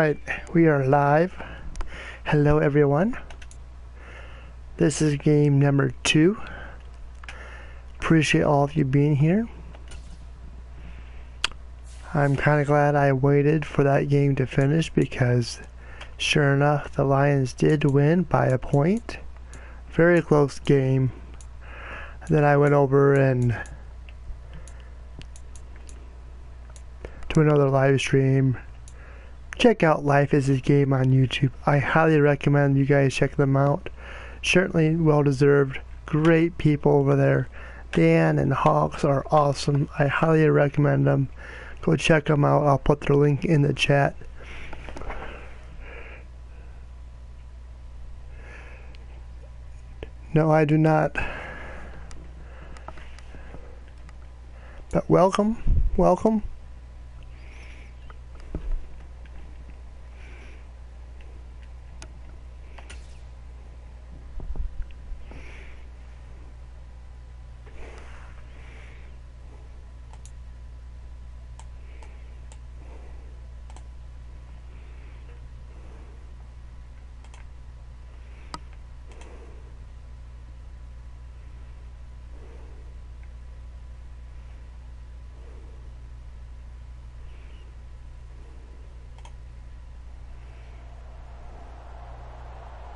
Alright, we are live. Hello everyone. This is game number 2. Appreciate all of you being here. I'm kind of glad I waited for that game to finish because sure enough the Lions did win by a point. Very close game. Then I went over and to another live stream. Check out Life is a Game on YouTube. I highly recommend you guys check them out. Certainly well deserved. Great people over there. Dan and Hawks are awesome. I highly recommend them. Go check them out. I'll put their link in the chat. No, I do not. But welcome. Welcome.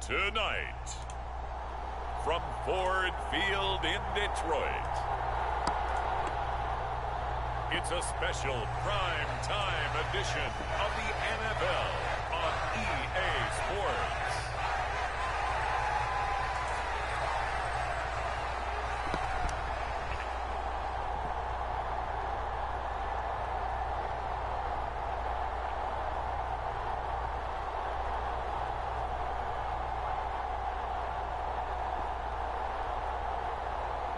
Tonight, from Ford Field in Detroit, it's a special prime time edition of the NFL on EA Sports.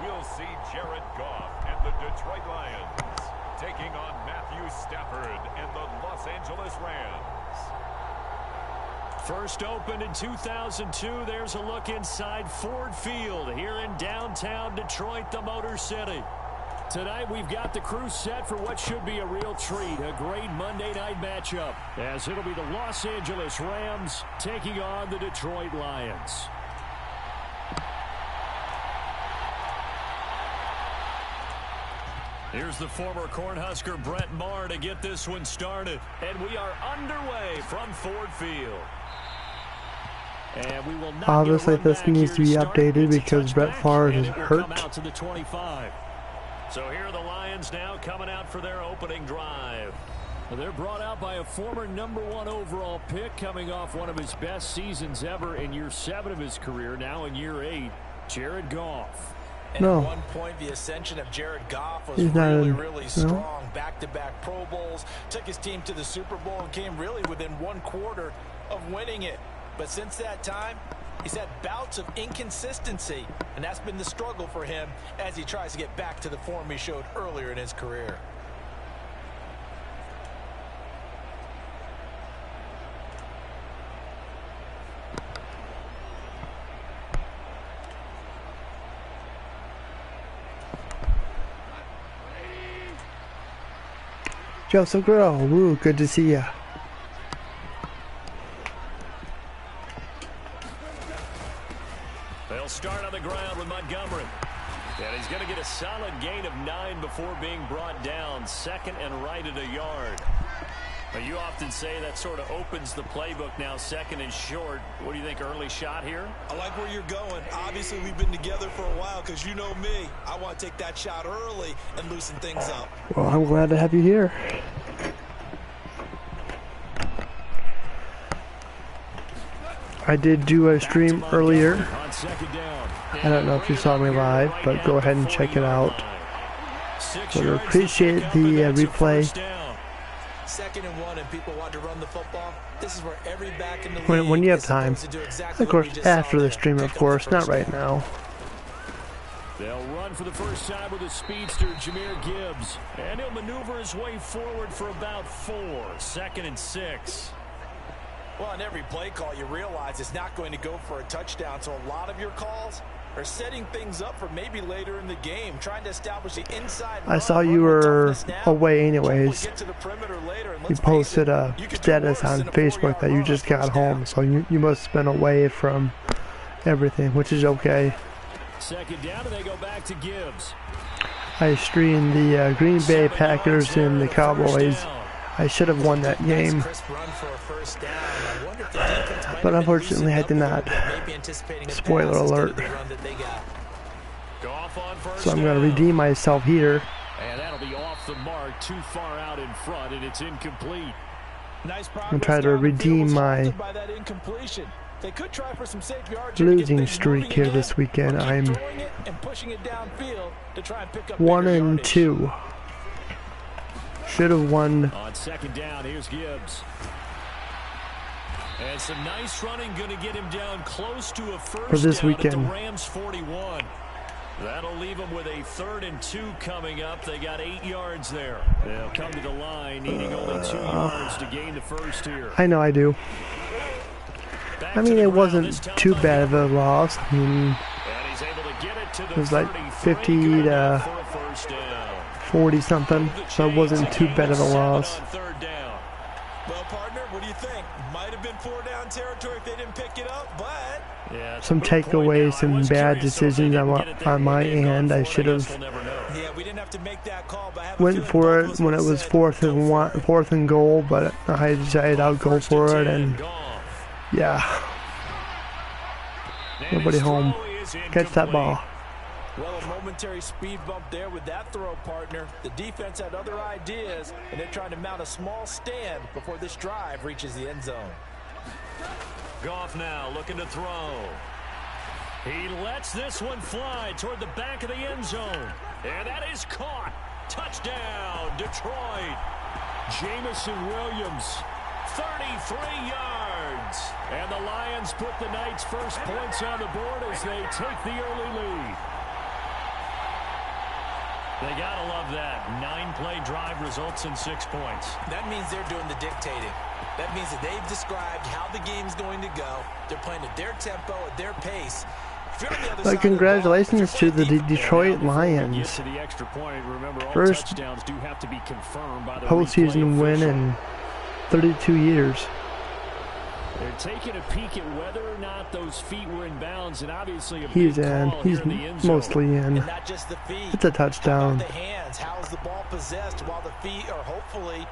We'll see Jared Goff and the Detroit Lions taking on Matthew Stafford and the Los Angeles Rams. First opened in 2002, there's a look inside Ford Field here in downtown Detroit, the Motor City. Tonight we've got the crew set for what should be a real treat, a great Monday night matchup, as it'll be the Los Angeles Rams taking on the Detroit Lions. Here's the former Cornhusker Brett Maher to get this one started. And we are underway from Ford Field. And we will not obviously this needs to be updated because Brett Favre is hurt. Out to the 25. So here are the Lions now coming out for their opening drive. They're brought out by a former #1 overall pick coming off one of his best seasons ever in year 7 of his career, now in year 8, Jared Goff. And at one point, the ascension of Jared Goff was really strong. Back-to-back Pro Bowls, took his team to the Super Bowl and came really within 1/4 of winning it. But since that time, he's had bouts of inconsistency, and that's been the struggle for him as he tries to get back to the form he showed earlier in his career. Joseph Grill, woo, good to see ya. They'll start on the ground with Montgomery. And he's going to get a solid gain of 9 before being brought down. Second and right at a yard. Now, you often say that sort of opens the playbook now, second and short. What do you think, early shot here? I like where you're going. Obviously, we've been together for a while because you know me. I want to take that shot early and loosen things up. Well, I'm glad to have you here. I did do a stream earlier. I don't know if you saw me live, but go ahead and check it out. Would appreciate the replay. Second and 1 and people want to run the football. This is where every back in the when you have time. Of course, after the stream, of course, not right now. They'll run for the first time with a speedster, Jahmyr Gibbs. And he'll maneuver his way forward for about 4. Second and 6. Well, on every play call, you realize it's not going to go for a touchdown. So a lot of your calls, or setting things up for maybe later in the game, trying to establish the inside. I saw you were away anyways. You posted a status on Facebook that you just got home, so you must have been away from everything, which is okay. Second down, and they go back to Gibbs. I streamed the Green Bay Packers and the Cowboys. I should have won that game, but unfortunately I did not. Spoiler alert. So I'm going to redeem myself here. And that'll be off the mark, too far out in front, and it's incomplete. I'm trying to redeem my losing streak here this weekend. I'm 1-2. Should have won. On second down, here's Gibbs. And some nice running, going to get him down close to a first for this down weekend. At the Rams 41. That'll leave them with a 3rd and 2 coming up. They got 8 yards there. They'll come to the line, needing only 2 yards to gain the first here. I know I do. I mean, it wasn't too bad of a loss. I mean, it was like 50 to 40 something, so it wasn't too bad of a loss. Well, partner, what do you think? Might have been 4-down territory if they didn't pick it up, but some takeaways, some bad decisions on my end. I should have went for it when it was 4th and goal, but I decided I'll go for it, and yeah, nobody home. Catch that ball. Well, a momentary speed bump there with that throw, partner. The defense had other ideas, and they're trying to mount a small stand before this drive reaches the end zone. Goff now looking to throw. He lets this one fly toward the back of the end zone. And that is caught. Touchdown, Detroit. Jamison Williams, 33 yards. And the Lions put the Knights' first points on the board as they take the early lead. They gotta love that. 9-play drive results in 6 points. That means they're doing the dictating. That means that they've described how the game's going to go. They're playing at their tempo, at their pace. But congratulations to the Detroit Lions. First postseason win in 32 years. They're taking a peek at whether or not those feet were in bounds, and obviously he's in. He's mostly in. And not just the feet. It's a touchdown. How about the hands? How's the ball possessed while the feet are hopefully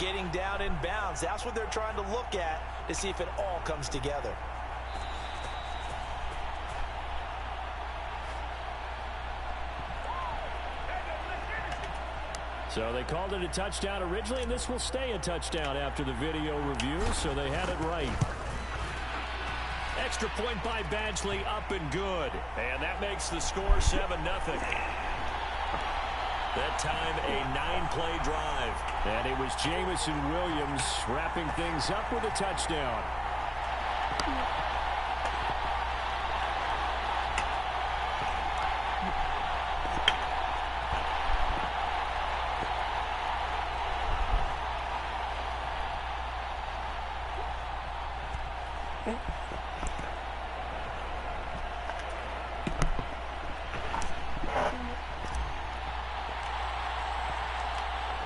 getting down in bounds? That's what they're trying to look at to see if it all comes together. So they called it a touchdown originally, and this will stay a touchdown after the video review, so they had it right. Extra point by Badgley, up and good. And that makes the score 7-0. That time a 9-play drive. And it was Jamison Williams wrapping things up with a touchdown.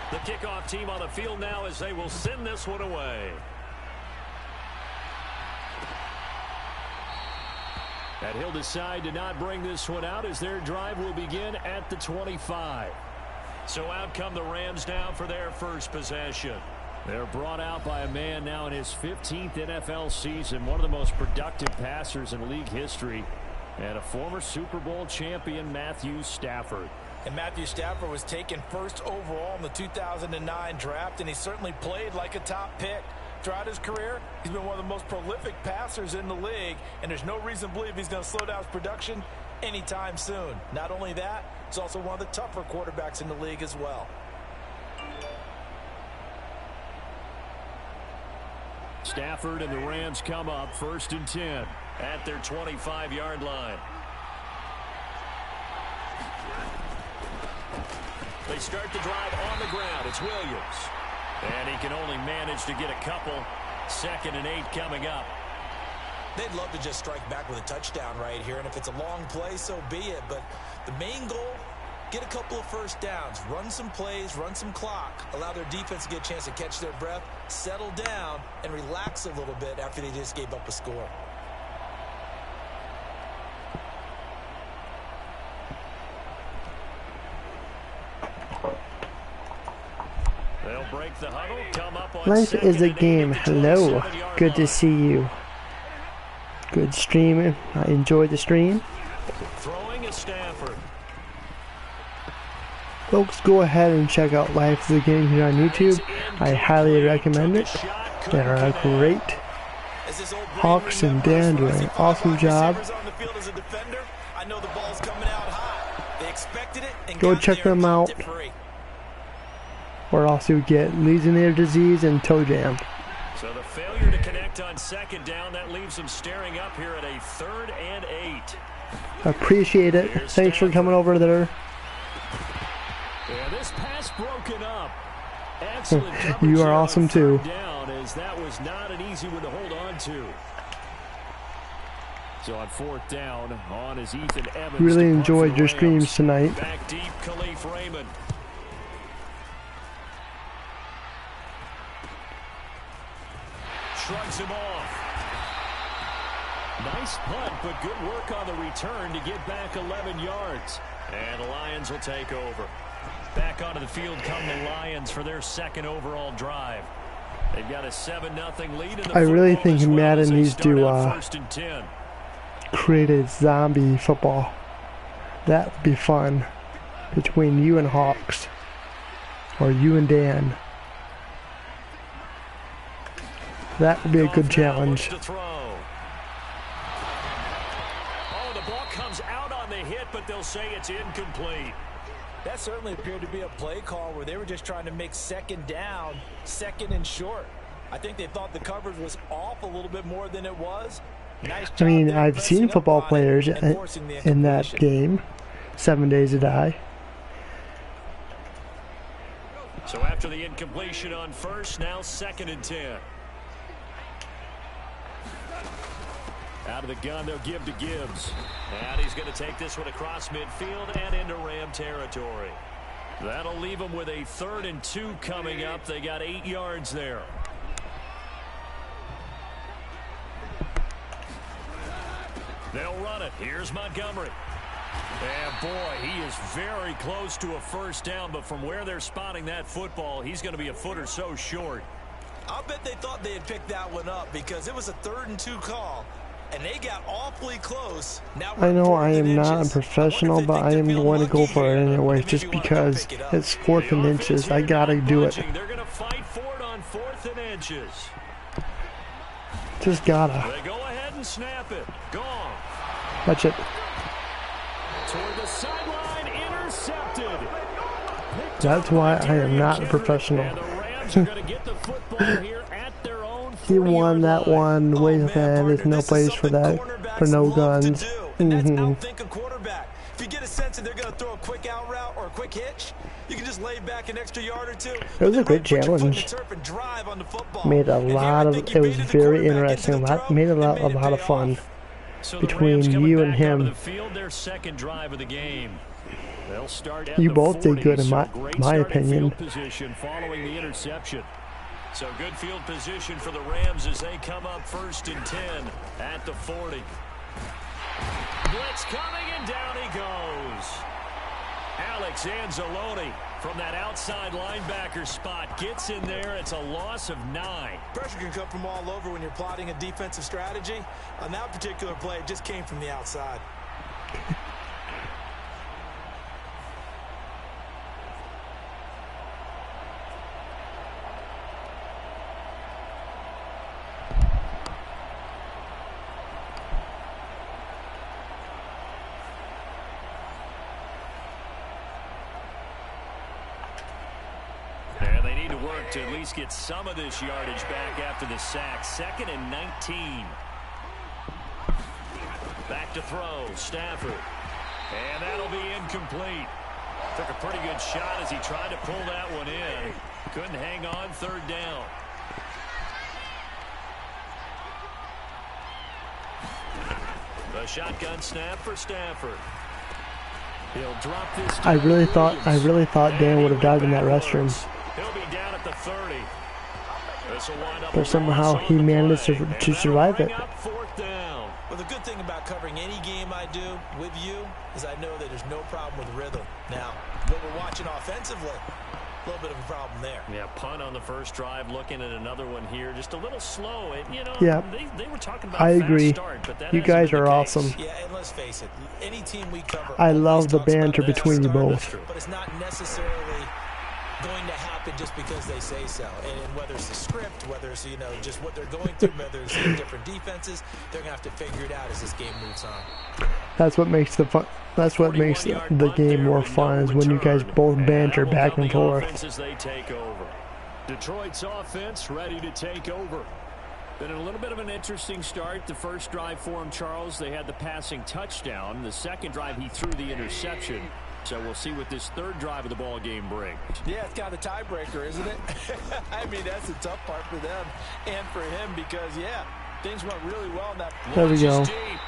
The kickoff team on the field now as they will send this one away. And he'll decide to not bring this one out as their drive will begin at the 25. So out come the Rams now for their first possession. They're brought out by a man now in his 15th NFL season, one of the most productive passers in league history, and a former Super Bowl champion, Matthew Stafford. And Matthew Stafford was taken first overall in the 2009 draft, and he certainly played like a top pick. Throughout his career, he's been one of the most prolific passers in the league, and there's no reason to believe he's going to slow down his production anytime soon. Not only that, he's also one of the tougher quarterbacks in the league as well. Stafford and the Rams come up 1st and 10 at their 25-yard line. They start the drive on the ground. It's Williams. And he can only manage to get a couple. 2nd and 8 coming up. They'd love to just strike back with a touchdown right here, and if it's a long play, so be it. But the main goal, get a couple of first downs, run some plays, run some clock, allow their defense to get a chance to catch their breath, settle down, and relax a little bit after they just gave up a score. They'll break the huddle, come up on Life is a game. Hello. Good to see you. Good streaming. I enjoyed the stream. Throwing a Stafford. Folks, go ahead and check out Life is a Game here on YouTube. I highly recommend it. They are great. Hawks and Dan doing an awesome job. Go check them out. Or else you get Legionnaire Disease and Toe Jam. So the failure to connect on second down, that leaves them staring up here at a 3rd and 8. Appreciate it. Thanks for coming over there. Yeah, this pass broken up. Excellent. You are awesome too. Down, as that was not an easy one to hold on to. So on 4th down, on is Ethan Evans. Really enjoyed your streams tonight. Back deep, Khalif Raymond. Shrugs him off. Nice punt, but good work on the return to get back 11 yards. And the Lions will take over. Back onto the field come the Lions for their 2nd overall drive. They've got a 7-0 lead in the I really think well Madden needs to 1st and 10. create a zombie football. That would be fun. Between you and Hawks. Or you and Dan. That would be a good challenge. Oh, the ball comes out on the hit, but they'll say it's incomplete. That certainly appeared to be a play call where they were just trying to make 2nd down, 2nd and short. I think they thought the coverage was off a little bit more than it was. Nice job. I mean, I've seen football players in that game. 7 Days to Die. So after the incompletion on 1st, now 2nd and 10. Out of the gun, they'll give to Gibbs. And he's going to take this one across midfield and into Ram territory. That'll leave them with a 3rd and 2 coming up. They got 8 yards there. They'll run it. Here's Montgomery. And boy, he is very close to a 1st down, but from where they're spotting that football, he's going to be a foot or so short. I'll bet they thought they had picked that one up because it was a 3rd and 2 call. And they got awfully close. Now I know I am not a professional, but I am going to go for it anyway, just because it's 4th and inches. I gotta do it. They're going to fight for it on 4th and inches. Just gotta. They go ahead and snap it. Gone. Watch it. Toward the sideline, intercepted. That's why I am not a professional. And the Rams are going to get the football here at their own 40-yard He won that line. one way ahead. There's no place for that. For no guns. Outthink a quarterback. If you get a sense that they're going to throw a quick out route or a quick hitch, you can just lay back an extra yard or 2. It was a great challenge. Made a lot of. It was very interesting. Made a lot of fun between you and him. Their 2nd drive of the game. They'll start at You the both did 40, good in so my great opinion. field position following the interception. So good field position for the Rams as they come up 1st and 10 at the 40. Blitz coming, and down he goes. Alex Anzalone from that outside linebacker spot gets in there. It's a loss of 9. Pressure can come from all over when you're plotting a defensive strategy. On that particular play, it just came from the outside. To at least get some of this yardage back after the sack. 2nd and 19. Back to throw. Stafford. And that'll be incomplete. Took a pretty good shot as he tried to pull that one in. Couldn't hang on. 3rd down. A shotgun snap for Stafford. He'll drop this. I really thought Dan would have died in that restroom. He'll be down at the 30. But somehow he managed to survive it. Well, the good thing about covering any game I do with you is I know that there's no problem with rhythm. Now, what we're watching offensively, a little bit of a problem there. Yeah, punt on the first drive, looking at another one here. Just a little slow. You know, yeah, they were talking about I agree. Start, but that you guys are awesome. Yeah, and let's face it, any team we cover, I love the banter between you both. But it's not necessarily going to happen just because they say so. And whether it's the script, whether it's, you know, just what they're going through, whether it's different defenses, they're going to have to figure it out as this game moves on. That's what makes the fun. That's what makes the game more fun, is when you guys both banter back and forth. Detroit's offense ready to take over. Been a little bit of an interesting start. The first drive for him, Charles, they had the passing touchdown. The second drive, he threw the interception. So we'll see what this third drive of the ball game brings. Yeah, it's kind of a tiebreaker, isn't it? I mean, that's the tough part for them and for him because, yeah, things went really well in that. There we go.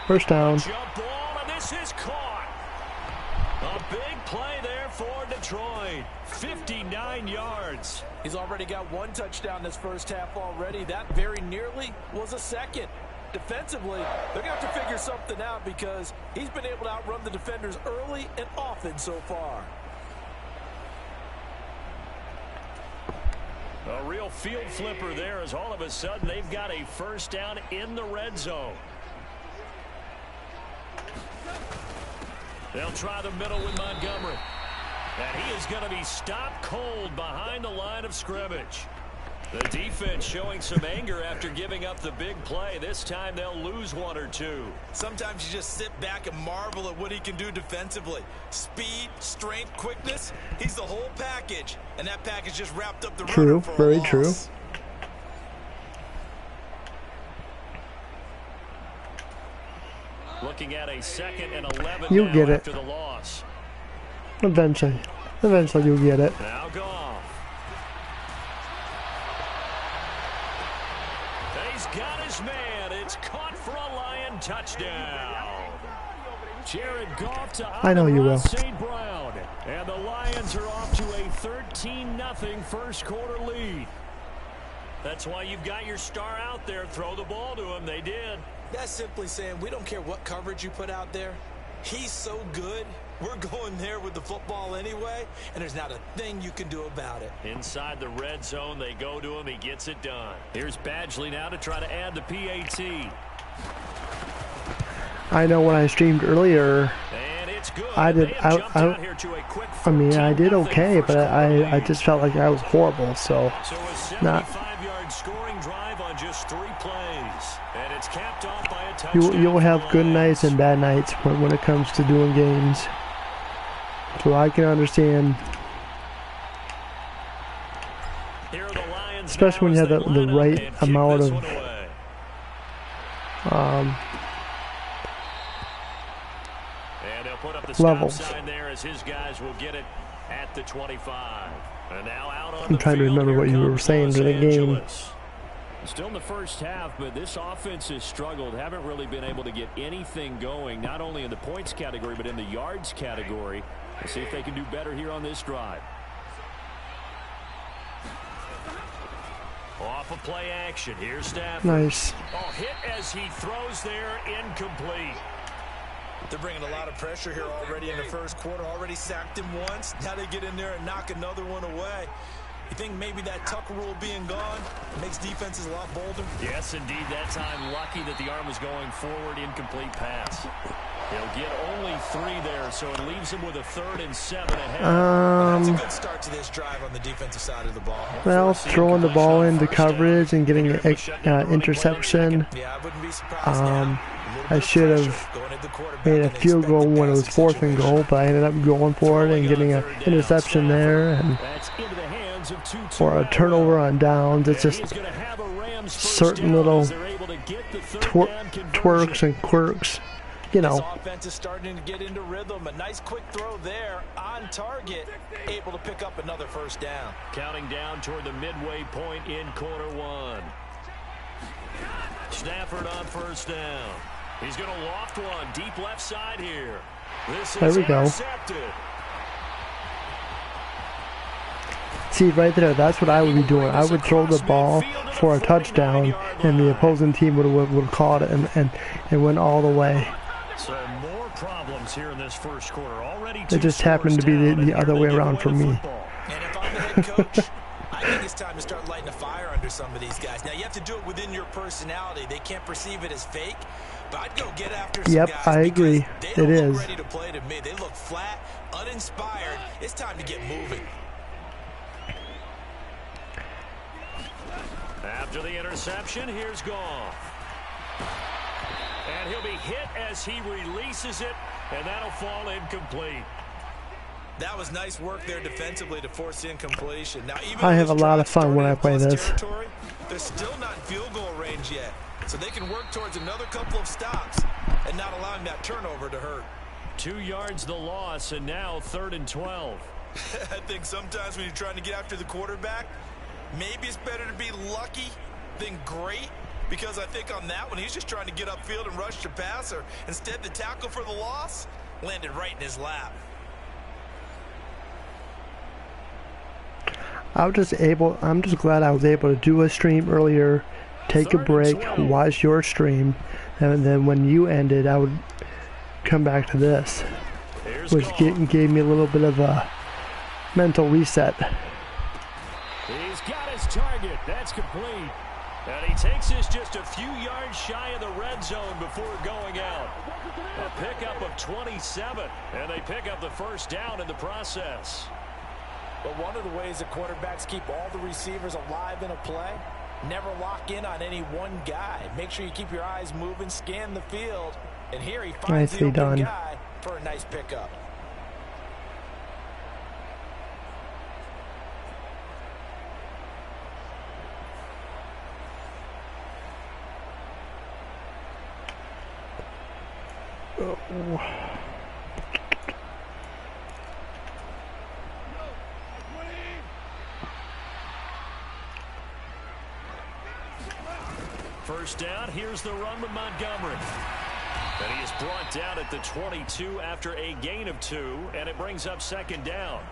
First down. Jump ball, and this is caught. A big play there for Detroit. 59 yards. He's already got one touchdown this first half already. That very nearly was a second. Defensively, they're going to have to figure something out because he's been able to outrun the defenders early and often so far. A real field flipper there, as all of a sudden they've got a first down in the red zone. They'll try the middle with Montgomery. And he is going to be stopped cold behind the line of scrimmage. The defense showing some anger after giving up the big play. This time they'll lose one or two. Sometimes you just sit back and marvel at what he can do defensively. Speed, strength, quickness. He's the whole package. And that package just wrapped up the runner for a loss. Very true. Looking at a 2nd and 11 you'll get it after the loss. Eventually you'll get it. Now Goff. He's got his man. It's caught for a Lion touchdown. Jared Goff to I know you will. St. Brown. And the Lions are off to a 13-0 first quarter lead. That's why you've got your star out there. Throw the ball to him. They did. That's simply saying we don't care what coverage you put out there. He's so good. We're going there with the football anyway, and there's not a thing you can do about it. Inside the red zone, they go to him. He gets it done. Here's Badgley now to try to add the PAT. I know when I streamed earlier, And it's good. I did. I mean, I did okay, but I just felt like I was horrible. So a not. 75-yard scoring drive on just 3 plays, and it's capped off by a touchdown. You'll have good nights and bad nights when it comes to doing games. So I can understand, especially when you have the right amount of levels. There as his guys will get it at the 25. And now out on I'm trying to remember what you were saying during the game. Still in the first half, but this offense has struggled. Haven't really been able to get anything going, not only in the points category, but in the yards category. Let's see if they can do better here on this drive. Off of play action. Here's Stafford. Nice. Oh, hit as he throws there, incomplete. They're bringing a lot of pressure here already in the first quarter. Already sacked him once. Now they get in there and knock another one away. You think maybe that Tucker rule being gone makes defenses a lot bolder? Yes, indeed. That time, lucky that the arm was going forward. Incomplete pass. He'll get only 3 there, so it leaves him with a 3rd and 7 ahead. That's a good start to this drive on the defensive side of the ball. Well, throwing the ball into coverage and getting an interception. Yeah, I wouldn't be surprised now. I should have made a field goal when it was 4th and goal, but I ended up going for it and getting an interception there, and or a turnover on downs. It's just certain little twerks and quirks. You know. This offense is starting to get into rhythm. A nice quick throw there on target, able to pick up another first down. Counting down toward the midway point in quarter 1. Stafford on first down. He's going to loft one deep left side here. This There is we go. intercepted. See, right there, that's what I would be doing. I would throw the ball for a touchdown, and the opposing team would have caught it and went all the way. So more problems here in this first quarter. Already It just happened to be the other way around for me. And if I'm the head coach, I think it's time to start lighting a fire under some of these guys. Now, you have to do it within your personality. They can't perceive it as fake, but I'd go get after some guys. Yep, I agree. They It don't is. look ready to play to me. They look flat, uninspired. It's time to get moving. After the interception, here's Goff. And he'll be hit as he releases it, and that'll fall incomplete. That was nice work there defensively to force incompletion. Now, even I have a lot of fun when I play this. They're still not in field goal range yet, so they can work towards another couple of stops and not allowing that turnover to hurt. 2 yards the loss, and now 3rd and 12. I think sometimes when you're trying to get after the quarterback, maybe it's better to be lucky than great, because I think on that one, he's just trying to get upfield and rush the passer. Instead, the tackle for the loss landed right in his lap. I'm just glad I was able to do a stream earlier, take a break, watch your stream, and then when you ended, I would come back to this, which gave me a little bit of a mental reset. He's got his target. That's complete. And he takes this just a few yards shy of the red zone before going out. A pickup of 27, and they pick up the first down in the process. But one of the ways that quarterbacks keep all the receivers alive in a play, never lock in on any one guy. Make sure you keep your eyes moving, scan the field, and here he finds the open guy for a nice pickup. First down, here's the run with Montgomery. And he is brought down at the 22 after a gain of 2, and it brings up 2nd down.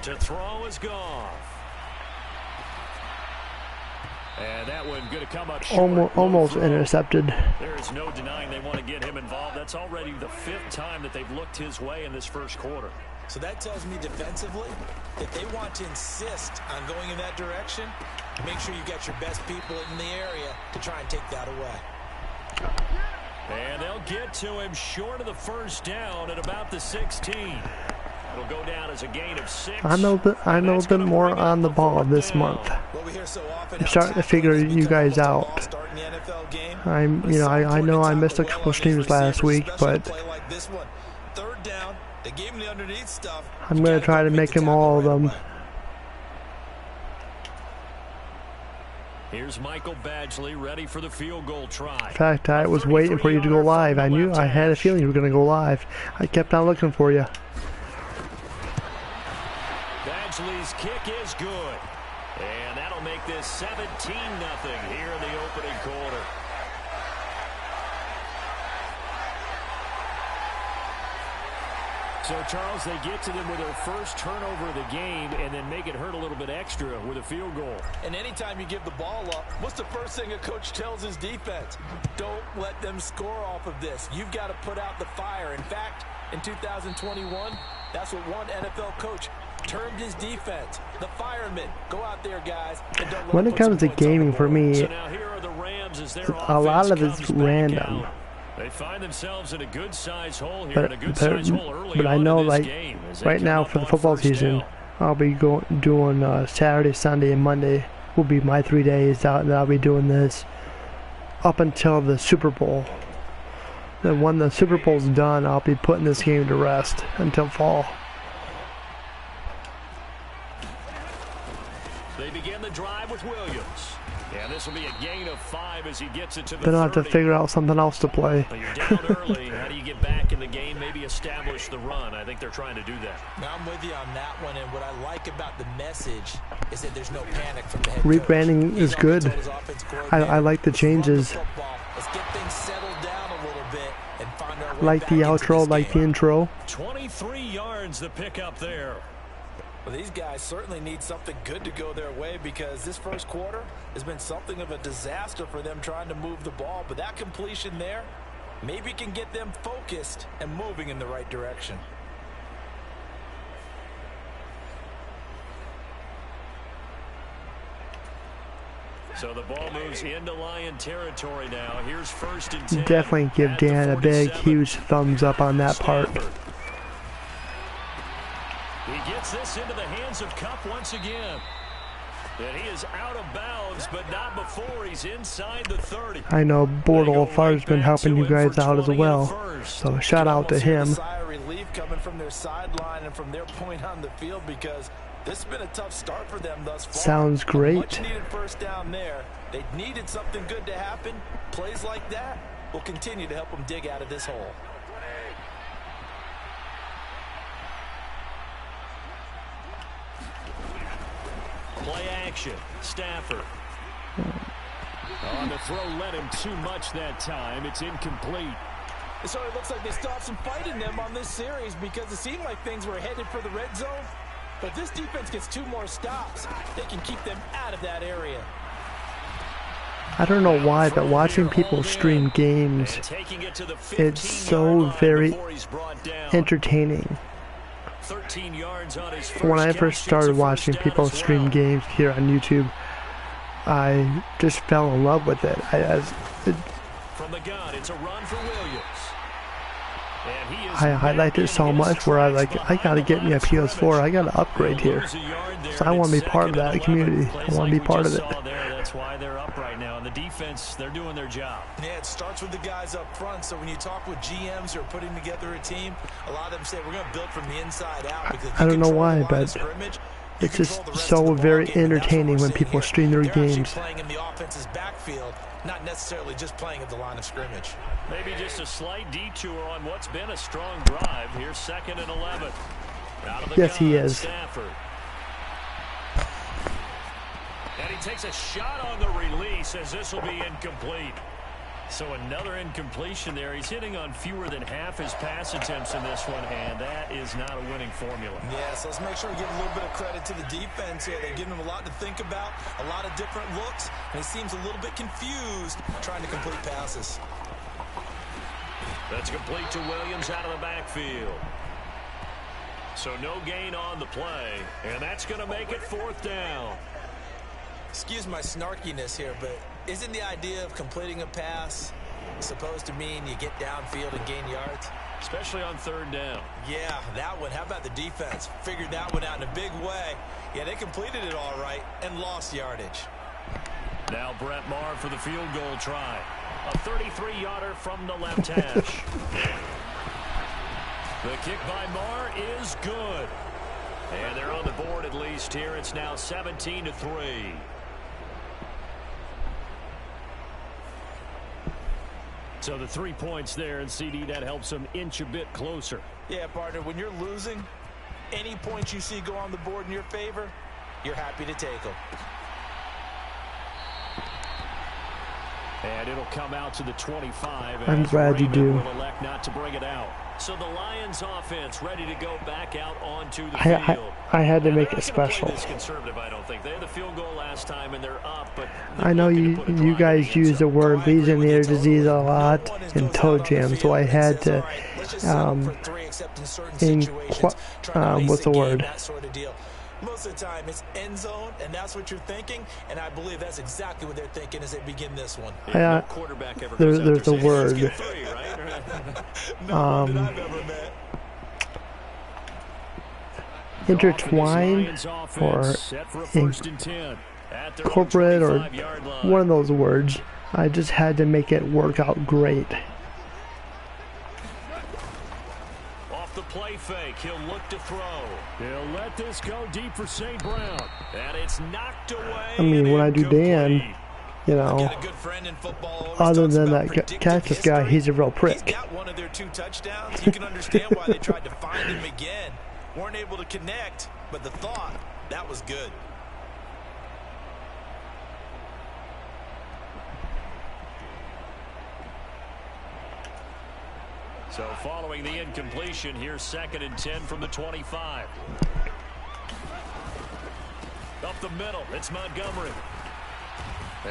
To throw is Goff. And that one going to come up short. Almost intercepted. There is no denying they want to get him involved. That's already the 5th time that they've looked his way in this first quarter. So that tells me defensively that they want to insist on going in that direction. Make sure you got your best people in the area to try and take that away. And they'll get to him short of the first down at about the 16. It'll go down as a gain of 6. I know a bit more on the ball this month. I'm starting to figure you guys out. I know I missed a couple streams last week, but I'm going to try to make them all of them. Here's Michael Badgley ready for the field goal try. In fact, I was waiting for you to go live. I had a feeling you were going to go live. I kept on looking for you. Badgley's kick is good. And that'll make this 17-0 here in the opening quarter. So, Charles, they get to them with their first turnover of the game and then make it hurt a little bit extra with a field goal. And anytime you give the ball up, what's the first thing a coach tells his defense? Don't let them score off of this. You've got to put out the fire. In fact, in 2021, that's what one NFL coach termed his defense. The firemen. Go out there, guys. And don't when it comes to gaming for me, so now here are the Rams as their a lot of it's random. They find themselves in a good size hole here, and a good size hole early but I know, on in like, this game, right now for the football season, I'll be doing Saturday, Sunday, and Monday will be my 3 days out that I'll be doing this up until the Super Bowl. Then when the Super Bowl's done, I'll be putting this game to rest until fall. They begin the drive with Williams. Yeah, this will be a gain of 5 as he gets it to the Then I'll have to 30. figure out something else to play. But you're down early. How do you get back in the game? Maybe establish the run. I think they're trying to do that. Now I'm with you on that one, and what I like about the message is that there's no panic from the head Rebranding coach. is good. I like the changes. Let's get things settled down a little bit and find our way Like back the into outro, this like the game. intro. 23 yards the pick up there. Well, these guys certainly need something good to go their way because this first quarter has been something of a disaster for them trying to move the ball. But that completion there maybe can get them focused and moving in the right direction. So the ball moves into Lion territory now. Here's 1st and 10. Definitely give Dan a big, huge thumbs up on that part. He gets this into the hands of Cup once again. And he is out of bounds, but not before he's inside the 30. I know Bortle Far's been helping you guys out as well, so shout out to him. Sigh of relief coming from their sideline and from their point on the field because this has been a tough start for them thus far. Sounds great. Much needed first down there. They needed something good to happen. Plays like that will continue to help them dig out of this hole. Play action. Stafford. On the throw, led him too much that time. It's incomplete. It sort of looks like they still have some fight in them on this series because it seemed like things were headed for the red zone. But this defense gets 2 more stops. They can keep them out of that area. I don't know why, but watching people stream games, it's so very entertaining. 13 yards on his first When I catch. first started It's a watching first down people as stream well. games here on YouTube, I just fell in love with it. From the gun, it's a run for Williams. And he is I liked it so much where I gotta get me a PS4. I gotta upgrade here. So I want to be part of that community. I want to be part of it. That's why they're up right now. And the defense, they're doing their job. Yeah, it starts with the guys up front. So when you talk with GMs who are putting together a team, a lot of them say we're going to build from the inside out. Because I don't know why, but it's just so very entertaining when people stream their games. Playing in the offense's backfield, not necessarily just playing at the line of scrimmage. Maybe just a slight detour on what's been a strong drive. Here's 2nd and 11. Out of the Yes, he gun, is. Stafford. And he takes a shot on the release as this will be incomplete. So another incompletion there. He's hitting on fewer than half his pass attempts in this one, and that is not a winning formula. Yeah, so let's make sure we give a little bit of credit to the defense here. They're giving him a lot to think about, a lot of different looks, and he seems a little bit confused trying to complete passes. That's complete to Williams out of the backfield. So no gain on the play, and that's going to make it 4th down. Excuse my snarkiness here, but isn't the idea of completing a pass supposed to mean you get downfield and gain yards? Especially on 3rd down. Yeah, that one. How about the defense? Figured that one out in a big way. Yeah, they completed it all right and lost yardage. Now Brett Maher for the field goal try. A 33-yarder from the left hash. The kick by Maher is good. And they're on the board at least here. It's now 17-3. So the 3 points there, and CD, that helps them inch a bit closer. Yeah, partner, when you're losing, any points you see go on the board in your favor, you're happy to take them. And it'll come out to the 25. I'm glad you do. Will elect not to bring it out. So the Lions offense ready to go back out onto the field. I had to make it special. This conservative, I don't think. They had the field goal last time and they're up, but I know you guys use the word legionnaire disease a lot in toe jam, so I had to what's the word? Most of the time, it's end zone, and that's what you're thinking, and I believe that's exactly what they're thinking as they begin this one. No quarterback ever there's a word. Three, right? Intertwined or corporate or one of those words. I just had to make it work out great. Off the play fake, he'll look to throw. He'll let this go deep for St. Brown. And it's knocked away. I mean, when I do Dan, You know, other than that Cactus guy, he's a real prick. He's got one of their 2 touchdowns. You can understand why they tried to find him again. Weren't able to connect, but the thought, that was good. So following the incompletion, here's 2nd and 10 from the 25. Up the middle, it's Montgomery.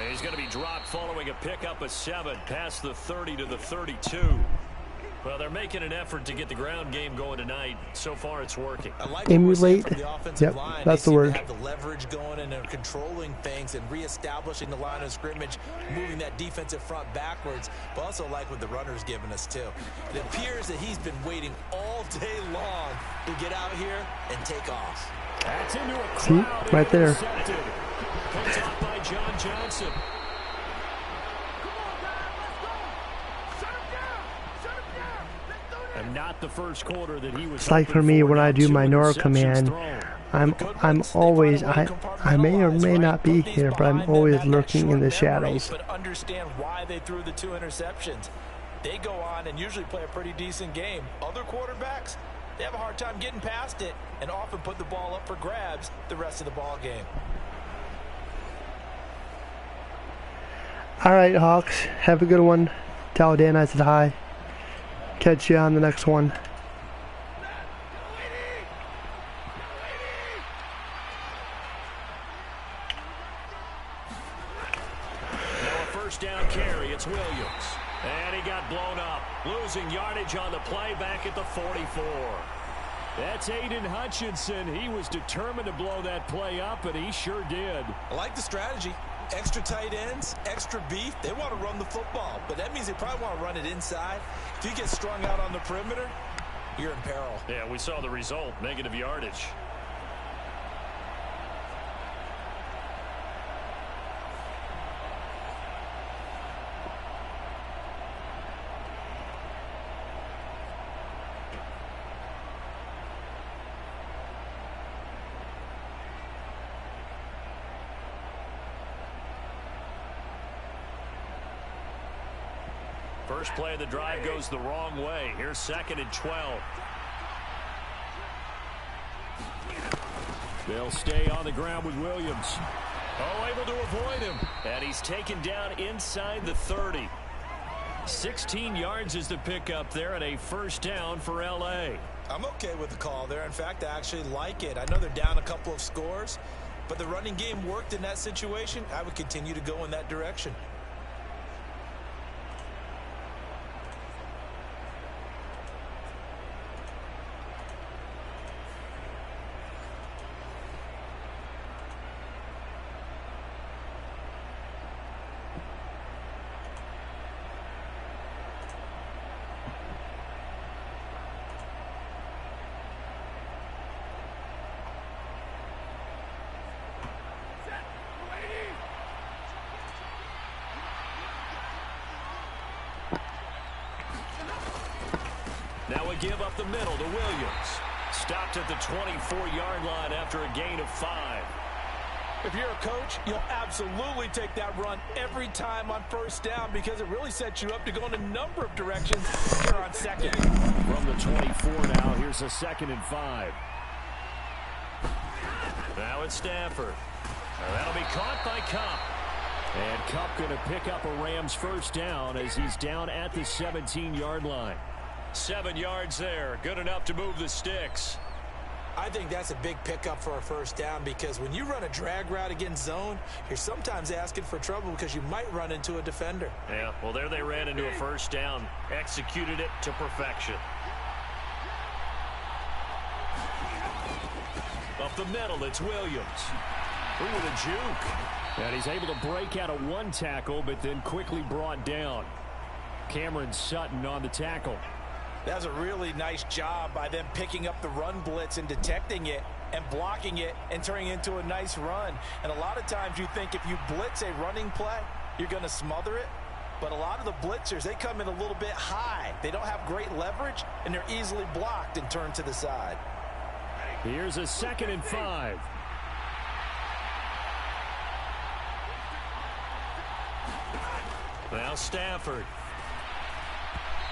He's going to be dropped following a pickup of 7 past the 30 to the 32. Well, they're making an effort to get the ground game going tonight. So far, it's working. I like emulate. Yep, line. That's the word. Have the leverage going, and they're controlling things and reestablishing the line of scrimmage, moving that defensive front backwards. But also like what the runner's giving us too. It appears that he's been waiting all day long to get out here and take off. That's into a crowd. See, right there. Picked off by John Johnson. And not the first quarter that he was. It's like for me when I do my NORA command, I'm always I may or may not be here, but I'm always lurking in the shadows. But understand why they threw the 2 interceptions. They go on and usually play a pretty decent game. Other quarterbacks, they have a hard time getting past it and often put the ball up for grabs the rest of the ball game. All right, Hawks, have a good one. Tell Dan I said hi. Catch you on the next one. Now a first down carry, it's Williams. And he got blown up. Losing yardage on the play back at the 44. That's Aiden Hutchinson. He was determined to blow that play up, and he sure did. I like the strategy. Extra tight ends, extra beef. They want to run the football, but that means they probably want to run it inside. If you get strung out on the perimeter, you're in peril. Yeah, we saw the result, negative yardage. First play of the drive goes the wrong way. Here's 2nd and 12. They'll stay on the ground with Williams. Oh, able to avoid him. And he's taken down inside the 30. 16 yards is the pickup there and a first down for L.A. I'm okay with the call there. In fact, I actually like it. I know they're down a couple of scores, but the running game worked in that situation. I would continue to go in that direction. Now a give up the middle to Williams. Stopped at the 24-yard line after a gain of 5. If you're a coach, you'll absolutely take that run every time on first down because it really sets you up to go in a number of directions here on second. From the 24 now, here's a 2nd and 5. Now it's Stafford. That'll be caught by Cup. And Cup going to pick up a Rams first down as he's down at the 17-yard line. 7 yards there. Good enough to move the sticks. I think that's a big pickup for a first down because when you run a drag route against zone, you're sometimes asking for trouble because you might run into a defender. Yeah, well, there they ran into a first down. Executed it to perfection. Up the middle, it's Williams. Ooh, with a juke. And he's able to break out of one tackle, but then quickly brought down. Cameron Sutton on the tackle. That was a really nice job by them picking up the run blitz and detecting it and blocking it and turning it into a nice run. And a lot of times you think if you blitz a running play, you're going to smother it. But a lot of the blitzers, they come in a little bit high. They don't have great leverage, and they're easily blocked and turned to the side. Here's a 2nd and 5. Now Stafford.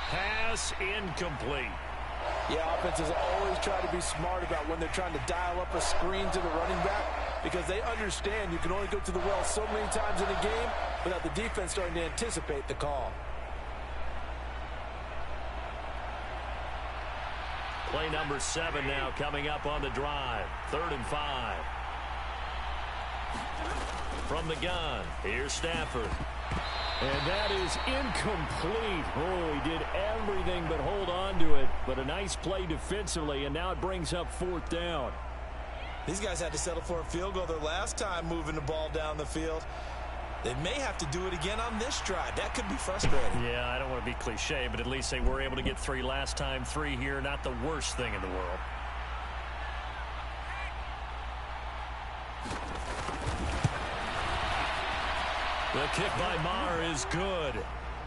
Pass incomplete. Yeah, offenses always try to be smart about when they're trying to dial up a screen to the running back because they understand you can only go to the well so many times in a game without the defense starting to anticipate the call. Play number 7 now coming up on the drive. 3rd and 5. From the gun, here's Stafford. And that is incomplete. Oh, he did everything but hold on to it. But a nice play defensively, and now it brings up 4th down. These guys had to settle for a field goal their last time moving the ball down the field. They may have to do it again on this drive. That could be frustrating. Yeah, I don't want to be cliche, but at least they were able to get 3 last time. 3 here, not the worst thing in the world. The kick by Maher is good.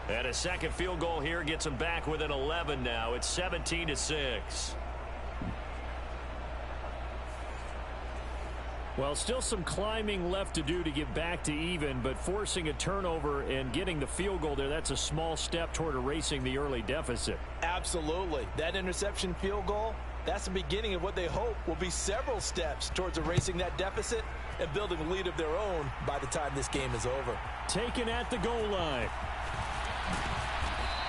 And a second field goal here gets them back within 11 now. It's 17-6. Well, still some climbing left to do to get back to even, but forcing a turnover and getting the field goal there, that's a small step toward erasing the early deficit. Absolutely. That interception field goal, that's the beginning of what they hope will be several steps towards erasing that deficit and building a lead of their own by the time this game is over. Taken at the goal line.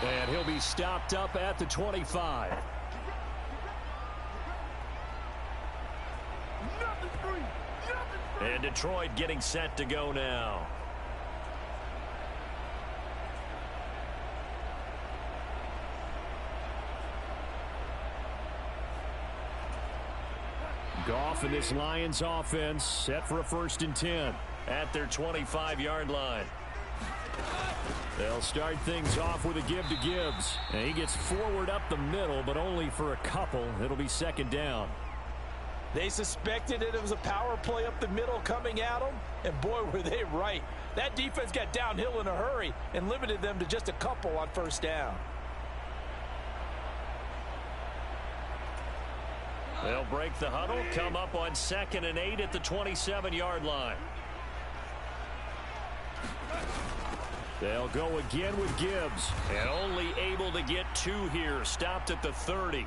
And he'll be stopped up at the 25. And Detroit getting set to go now. Goff and this Lions offense set for a 1st and 10 at their 25-yard line. They'll start things off with a give to Gibbs. And he gets forward up the middle, but only for a couple. It'll be 2nd down. They suspected it was a power play up the middle coming at them, and boy, were they right. That defense got downhill in a hurry and limited them to just a couple on 1st down. They'll break the huddle, come up on 2nd and 8 at the 27-yard line. They'll go again with Gibbs. And only able to get 2 here, stopped at the 30.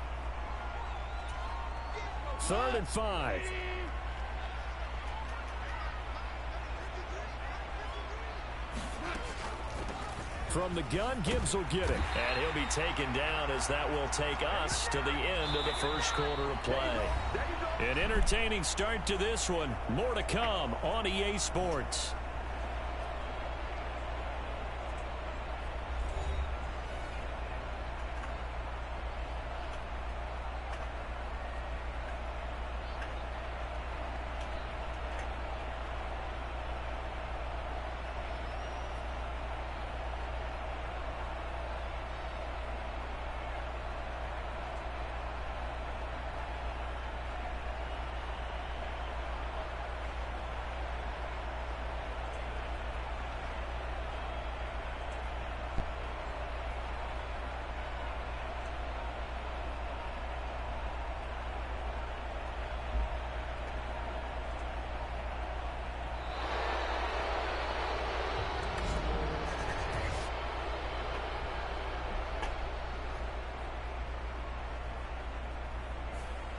3rd and 5. From the gun, Gibbs will get it. And he'll be taken down as that will take us to the end of the 1st quarter of play. An entertaining start to this one. More to come on EA Sports.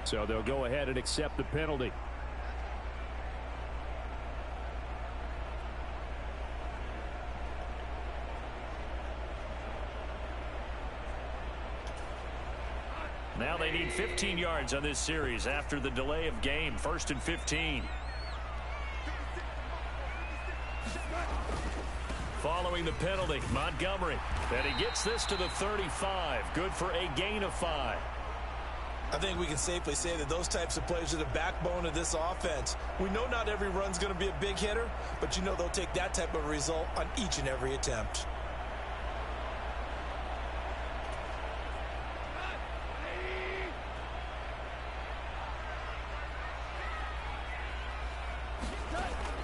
So they'll go ahead and accept the penalty. Now they need 15 yards on this series after the delay of game. 1st and 15. Following the penalty, Montgomery. And he gets this to the 35. Good for a gain of 5. I think we can safely say that those types of plays are the backbone of this offense. We know not every run's going to be a big hitter, but you know they'll take that type of result on each and every attempt.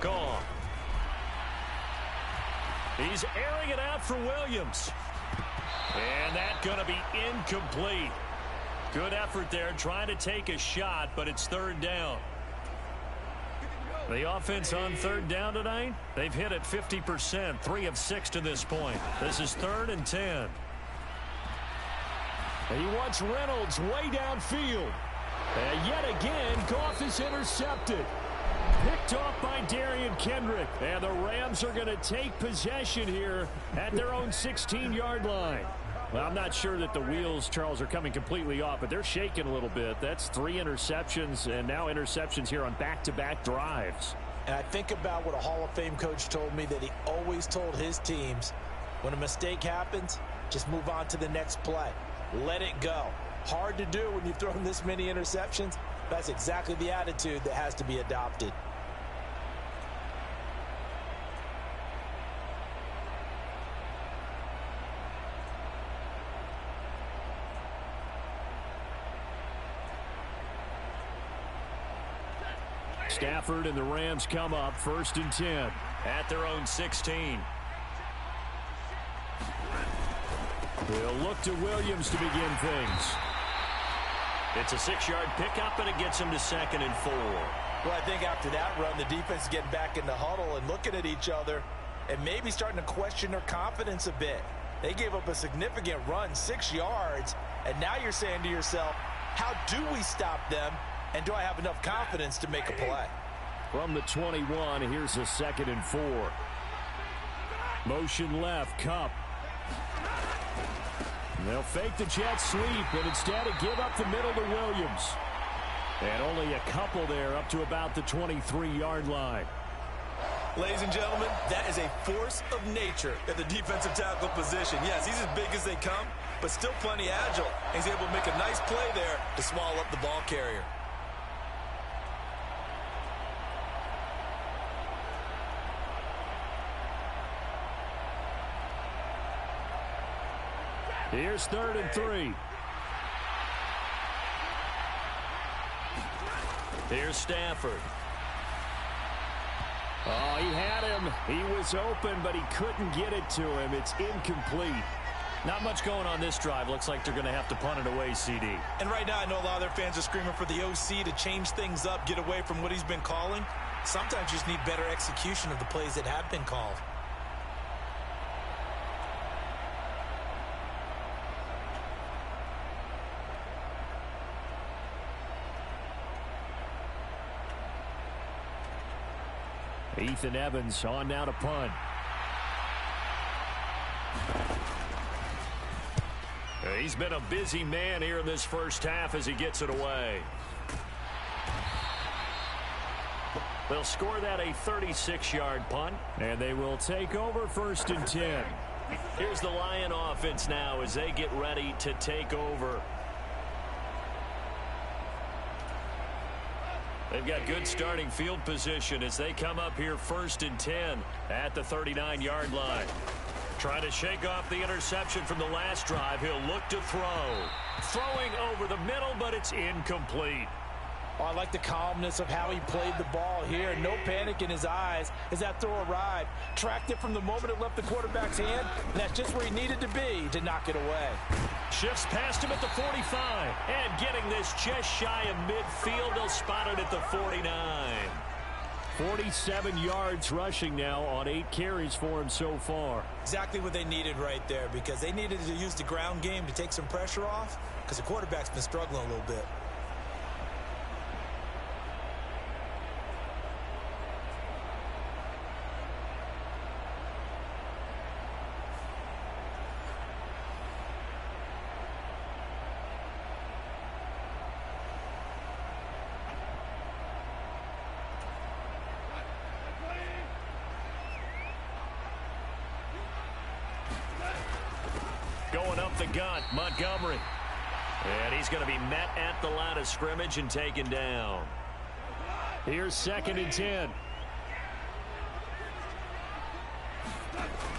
Gone. He's airing it out for Williams. And that's going to be incomplete. Good effort there trying to take a shot, but it's 3rd down. The offense on third down tonight, they've hit it 50%, 3 of 6 to this point. This is 3rd and 10. He wants Reynolds way downfield. And yet again, Goff is intercepted. Picked off by Darian Kendrick. And the Rams are going to take possession here at their own 16-yard line. Well, I'm not sure that the wheels, Charles, are coming completely off, but they're shaking a little bit. That's 3 interceptions, and now interceptions here on back-to-back drives. And I think about what a Hall of Fame coach told me, that he always told his teams, when a mistake happens, just move on to the next play. Let it go. Hard to do when you've thrown this many interceptions. That's exactly the attitude that has to be adopted. Stafford and the Rams come up 1st and 10 at their own 16. They'll look to Williams to begin things. It's a 6-yard pickup, and it gets him to 2nd and 4. Well, I think after that run, the defense is getting back in the huddle and looking at each other and maybe starting to question their confidence a bit. They gave up a significant run, 6 yards, and now you're saying to yourself, how do we stop them? And do I have enough confidence to make a play? From the 21, here's a 2nd and 4. Motion left, Kupp. They'll fake the jet sweep, and instead of give up the middle to Williams. And only a couple there up to about the 23-yard line. Ladies and gentlemen, that is a force of nature at the defensive tackle position. Yes, he's as big as they come, but still plenty agile. He's able to make a nice play there to swallow up the ball carrier. Here's 3rd and 3. Here's Stafford. Oh, he had him. He was open, but he couldn't get it to him. It's incomplete. Not much going on this drive. Looks like they're going to have to punt it away, CD. And right now, I know a lot of their fans are screaming for the OC to change things up, get away from what he's been calling. Sometimes you just need better execution of the plays that have been called. Ethan Evans on now to punt. He's been a busy man here in this first half as he gets it away. They'll score that a 36-yard punt, and they will take over 1st and 10. Here's the Lion offense now as they get ready to take over. They've got good starting field position as they come up here 1st and 10 at the 39-yard line. Trying to shake off the interception from the last drive. He'll look to throw. Throwing over the middle, but it's incomplete. Oh, I like the calmness of how he played the ball here. No panic in his eyes as that throw arrived. Tracked it from the moment it left the quarterback's hand, and that's just where he needed to be to knock it away. Shifts past him at the 45. And getting this just shy of midfield. They'll spot it at the 49. 47 yards rushing now on 8 carries for him so far. Exactly what they needed right there, because they needed to use the ground game to take some pressure off, because the quarterback's been struggling a little bit. Going up the gut, Montgomery. And he's going to be met at the line of scrimmage and taken down. Here's 2nd and 10.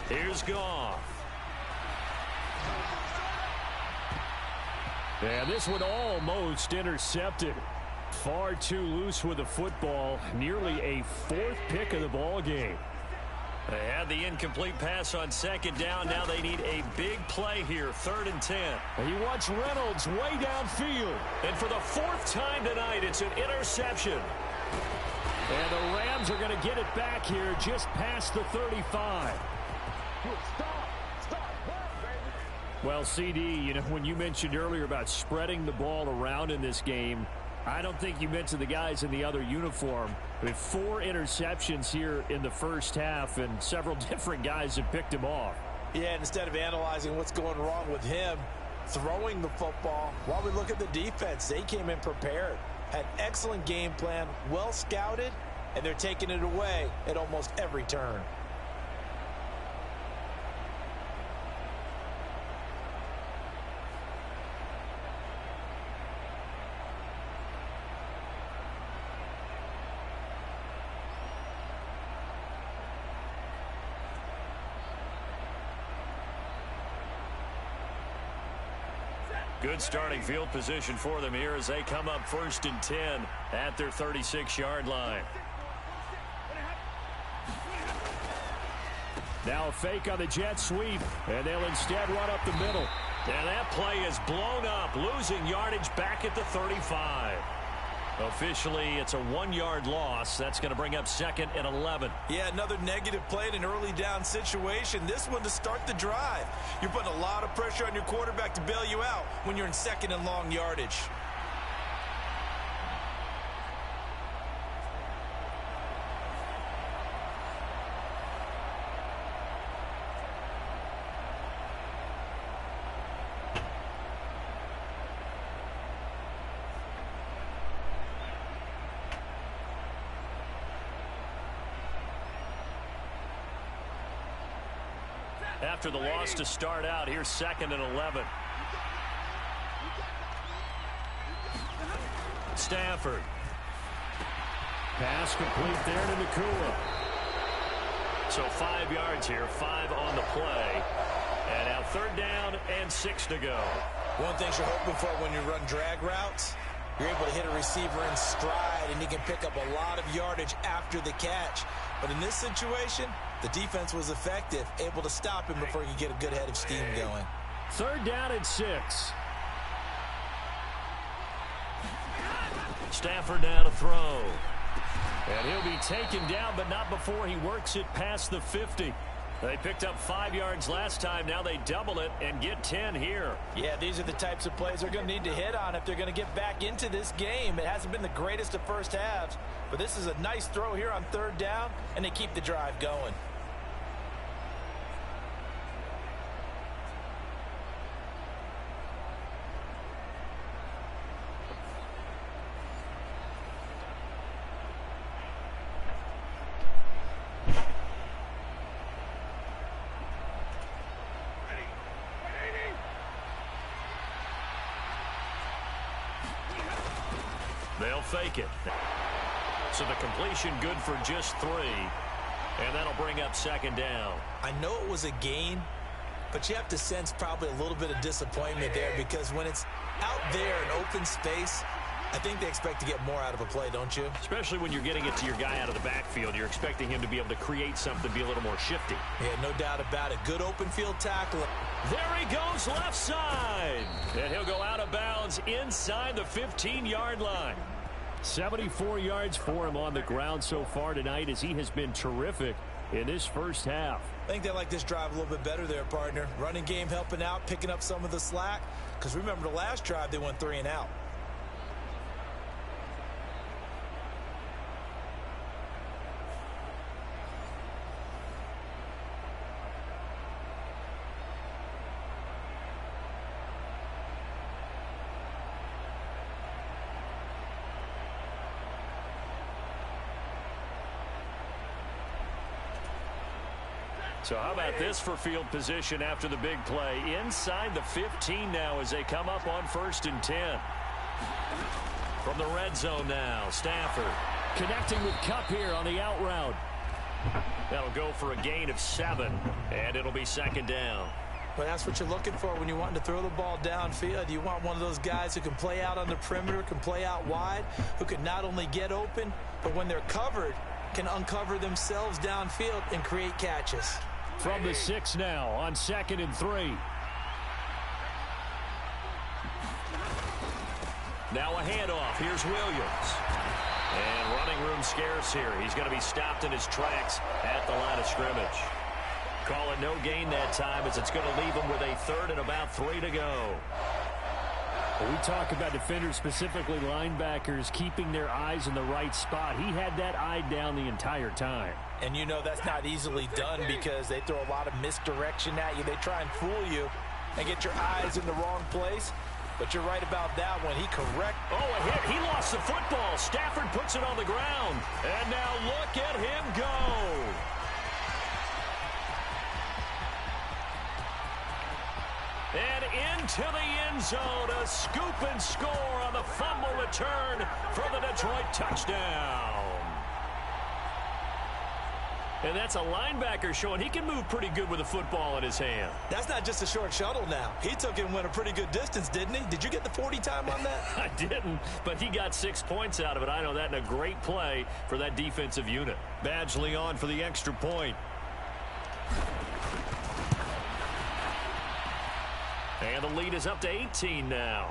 Here's Goff. And this one almost intercepted. Far too loose with the football. Nearly a 4th pick of the ball game. They had the incomplete pass on 2nd down. Now they need a big play here, 3rd and 10. He wants Reynolds way downfield. And for the 4th time tonight, it's an interception. And the Rams are going to get it back here just past the 35. Well, CD, you know, when you mentioned earlier about spreading the ball around in this game, I don't think you mentioned the guys in the other uniform. With 4 interceptions here in the first half, and several different guys have picked him off. Yeah, and instead of analyzing what's going wrong with him, throwing the football, while we look at the defense, they came in prepared. Had excellent game plan, well scouted, and they're taking it away at almost every turn. Good starting field position for them here as they come up 1st and 10 at their 36-yard line. Now a fake on the jet sweep, and they'll instead run up the middle. And that play is blown up, losing yardage back at the 35. Officially, it's a 1-yard loss. That's going to bring up 2nd and 11. Yeah, another negative play in an early down situation. This one to start the drive. You're putting a lot of pressure on your quarterback to bail you out when you're in 2nd and long yardage. After the loss to start out, here's 2nd and 11. Stafford. Pass complete there to Nakua. So 5 yards here, 5 on the play. And now 3rd down and 6 to go. One thing you're hoping for when you run drag routes, you're able to hit a receiver in stride, and he can pick up a lot of yardage after the catch. But in this situation, the defense was effective, able to stop him before he could get a good head of steam going. 3rd down and 6. Stafford now to throw. And he'll be taken down, but not before he works it past the 50. They picked up 5 yards last time. Now they double it and get 10 here. Yeah, these are the types of plays they're going to need to hit on if they're going to get back into this game. It hasn't been the greatest of first halves, but this is a nice throw here on 3rd down, and they keep the drive going. They'll fake it. So the completion good for just 3. And that'll bring up 2nd down. I know it was a gain, but you have to sense probably a little bit of disappointment there, because when it's out there in open space, I think they expect to get more out of a play, don't you? Especially when you're getting it to your guy out of the backfield. You're expecting him to be able to create something, be a little more shifty. Yeah, no doubt about it. Good open field tackle. There he goes, left side. And he'll go out of bounds inside the 15-yard line. 74 yards for him on the ground so far tonight, as he has been terrific in this first half. I think they like this drive a little bit better there, partner. Running game helping out, picking up some of the slack. Because remember, the last drive they went 3 and out. So how about this for field position after the big play? Inside the 15 now as they come up on 1st and 10. From the red zone now, Stafford connecting with Kupp here on the out route. That'll go for a gain of 7, and it'll be 2nd down. But that's what you're looking for when you're wanting to throw the ball downfield. You want one of those guys who can play out on the perimeter, can play out wide, who can not only get open, but when they're covered, can uncover themselves downfield and create catches. From the 6 now on 2nd and 3. Now a handoff. Here's Williams. And running room scarce here. He's going to be stopped in his tracks at the line of scrimmage. Call it no gain that time as it's going to leave him with a 3rd and about 3 to go. When we talk about defenders, specifically linebackers, keeping their eyes in the right spot. He had that eye down the entire time. And you know that's not easily done because they throw a lot of misdirection at you. They try and fool you and get your eyes in the wrong place. But you're right about that one. He correct. Oh, a hit. He lost the football. Stafford puts it on the ground. And now look at him go. And into the end zone. A scoop and score on the fumble return for the Detroit touchdown. And that's a linebacker showing he can move pretty good with a football in his hand. That's not just a short shuttle now. He took it and went a pretty good distance, didn't he? Did you get the 40 time on that? I didn't, but he got 6 points out of it. I know that in a great play for that defensive unit. Badgley on for the extra point. And the lead is up to 18 now.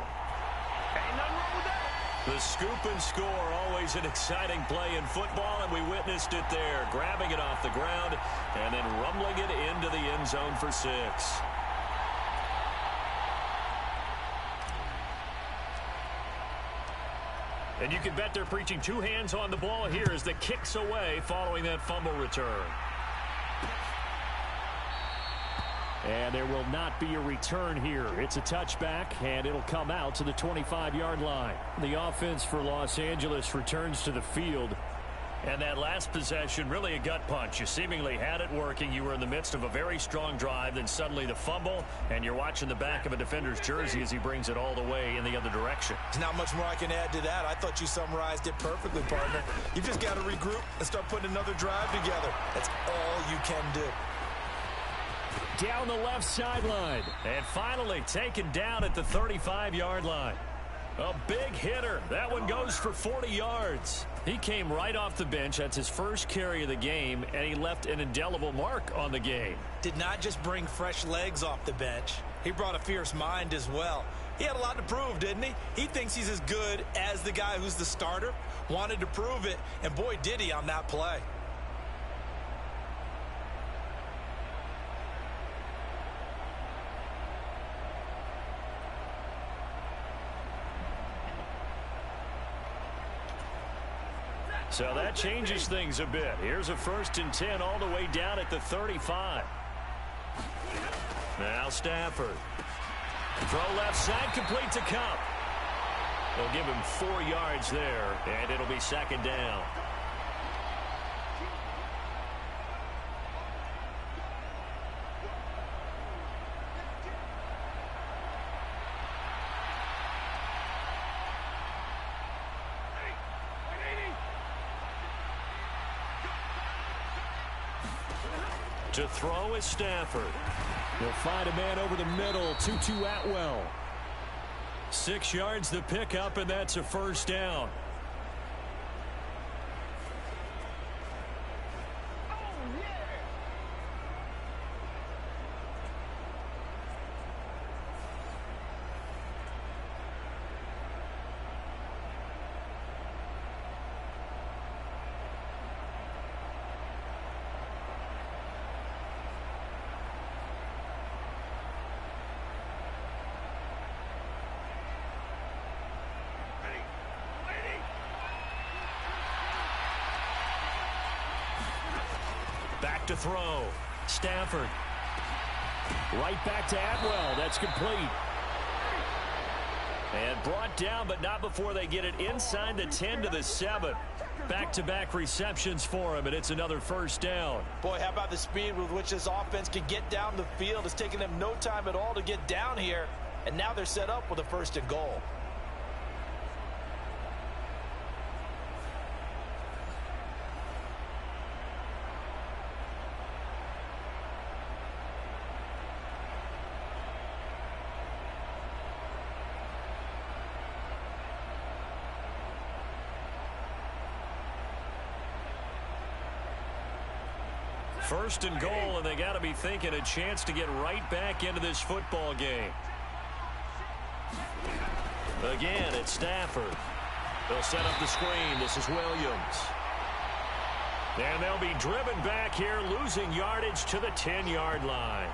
Ain't nothing wrong with that. The scoop and score, always an exciting play in football, and we witnessed it there. Grabbing it off the ground and then rumbling it into the end zone for 6. And you can bet they're preaching 2 hands on the ball here as the kick's away following that fumble return. And there will not be a return here. It's a touchback, and it'll come out to the 25-yard line. The offense for Los Angeles returns to the field. And that last possession, really a gut punch. You seemingly had it working. You were in the midst of a very strong drive, then suddenly the fumble, and you're watching the back of a defender's jersey as he brings it all the way in the other direction. There's not much more I can add to that. I thought you summarized it perfectly, partner. You just got to regroup and start putting another drive together. That's all you can do. Down the left sideline. And finally taken down at the 35-yard line. A big hitter. That one goes for 40 yards. He came right off the bench. That's his first carry of the game, and he left an indelible mark on the game. Did not just bring fresh legs off the bench. He brought a fierce mind as well. He had a lot to prove, didn't he? He thinks he's as good as the guy who's the starter. Wanted to prove it, and boy, did he on that play. So that changes things a bit. Here's a 1st and 10 all the way down at the 35. Now Stafford. Throw left side, complete to Cup. They'll give him 4 yards there, and it'll be 2nd down. To throw is Stafford. He'll find a man over the middle. Tutu Atwell. 6 yards the pickup, and that's a 1st down. Back to throw. Stafford. Right back to Atwell. That's complete. And brought down, but not before they get it inside the 10 to the 7. Back-to-back receptions for him, and it's another 1st down. Boy, how about the speed with which this offense can get down the field? It's taken them no time at all to get down here, and now they're set up with a 1st and goal. First and goal, and they got to be thinking a chance to get right back into this football game. Again, it's Stafford. They'll set up the screen. This is Williams. And they'll be driven back here, losing yardage to the 10-yard line.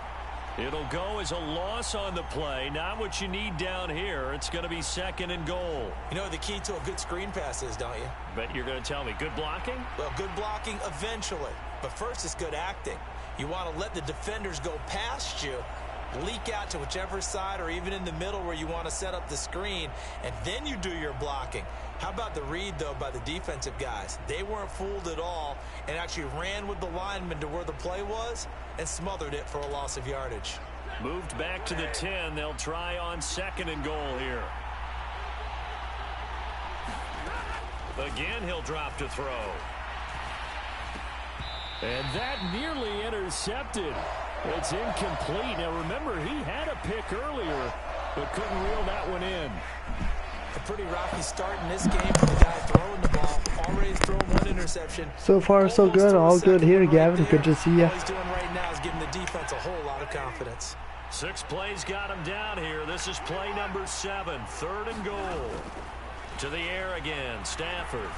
It'll go as a loss on the play. Not what you need down here. It's going to be 2nd and goal. You know what the key to a good screen pass is, don't you? But you're going to tell me, good blocking? Well, good blocking eventually. But first, it's good acting. You want to let the defenders go past you, leak out to whichever side or even in the middle where you want to set up the screen, and then you do your blocking. How about the read, though, by the defensive guys? They weren't fooled at all and actually ran with the lineman to where the play was and smothered it for a loss of yardage. Moved back to the 10. They'll try on 2nd and goal here. Again, he'll drop to throw. And that nearly intercepted. It's incomplete. Now, remember, he had a pick earlier, but couldn't reel that one in. A pretty rocky start in this game for the guy throwing the ball. Already thrown 1 interception. So far, so good. All good here, Gavin. Good to see you. All he's doing right now is giving the defense a whole lot of confidence. 6 plays got him down here. This is play number 7. 3rd and goal. To the air again. Stafford.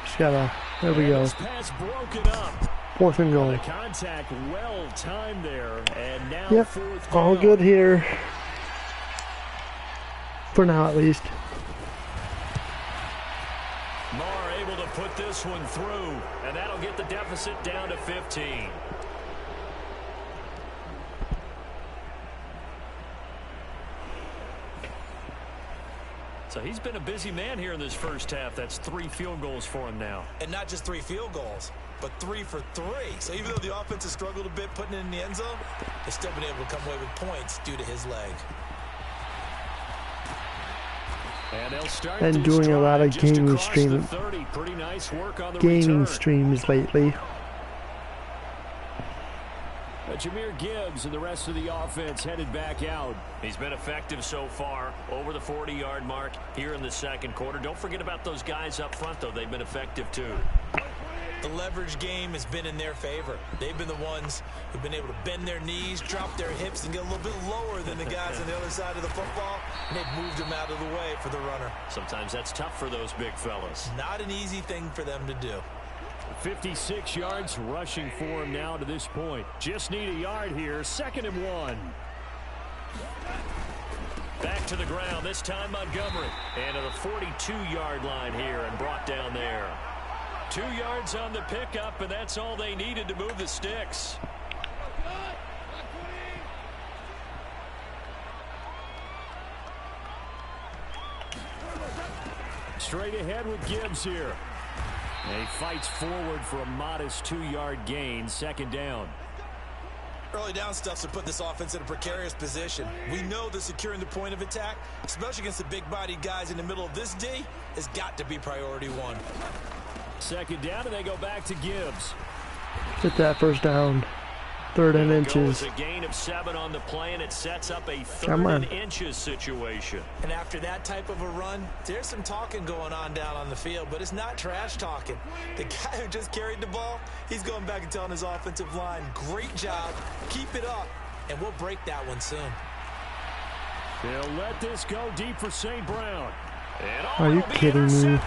Just gotta. There we go. This pass broken up. 4th and goal. The contact well timed there, and now Yep. 4th All down. good here. For now, at least. N.O.R.A able to put this one through, and that'll get the deficit down to 15. So he's been a busy man here in this first half. That's 3 field goals for him now. And not just 3 field goals, but 3 for 3. So even though the offense has struggled a bit putting it in the end zone, they've still been able to come away with points due to his leg. And they'll start Been this doing a lot of drive just gaming across the stream- 30. Pretty nice work on the Gaming return. streams lately. Jahmyr Gibbs and the rest of the offense headed back out. He's been effective so far, over the 40-yard mark here in the 2nd quarter. Don't forget about those guys up front, though. They've been effective, too. The leverage game has been in their favor. They've been the ones who've been able to bend their knees, drop their hips, and get a little bit lower than the guys on the other side of the football, and they've moved them out of the way for the runner. Sometimes that's tough for those big fellas. Not an easy thing for them to do. 56 yards rushing for him now to this point. Just need a yard here. 2nd and 1. Back to the ground, this time Montgomery. And to the 42-yard line here and brought down there. 2 yards on the pickup, and that's all they needed to move the sticks. Straight ahead with Gibbs here. And he fights forward for a modest 2-yard gain. 2nd down. Early down stuff to put this offense in a precarious position. We know that securing the point of attack, especially against the big-bodied guys in the middle of this D, has got to be priority 1. 2nd down, and they go back to Gibbs. Get that first down. 3rd and inches. A gain of 7 on the play, and it sets up a 3rd and inches situation. And after that type of a run, there's some talking going on down on the field, but it's not trash talking. The guy who just carried the ball, he's going back and telling his offensive line, great job, keep it up, and we'll break that one soon. They'll let this go deep for St. Brown. Are you kidding me?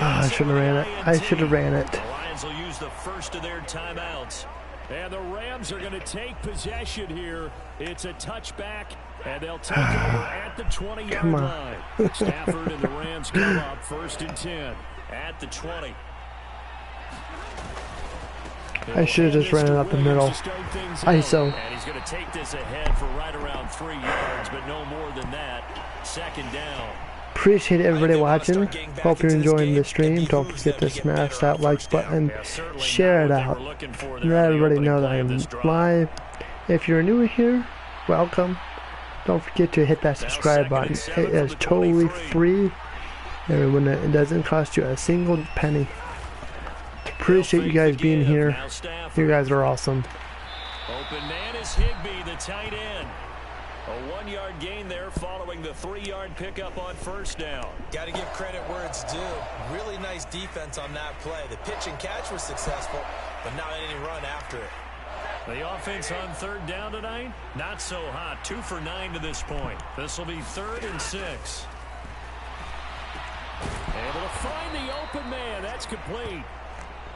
I should have ran it. I should have ran it. The Lions will use the first of their timeouts. And the Rams are going to take possession here. It's a touchback, and they'll take over at the 20-yard line. Stafford and the Rams come up 1st and 10. At the 20. I should have just ran it up the middle. ISO. And he's going to take this ahead for right around 3 yards, but no more than that. 2nd down. Appreciate everybody watching. Hope you're enjoying the stream. Don't forget to smash that like button. Share it out. Let everybody know that I'm live. If you're new here, welcome. Don't forget to hit that subscribe button. It is totally free. And it doesn't cost you a single penny. Appreciate you guys being here. You guys are awesome. Open man is Higbee, the tight end. A 1-yard gain there following the 3-yard pickup on 1st down. Got to give credit where it's due. Really nice defense on that play. The pitch and catch was successful, but not any run after it. The offense on 3rd down tonight, not so hot. 2 for 9 to this point. This will be 3rd and 6. To find the open man, that's complete.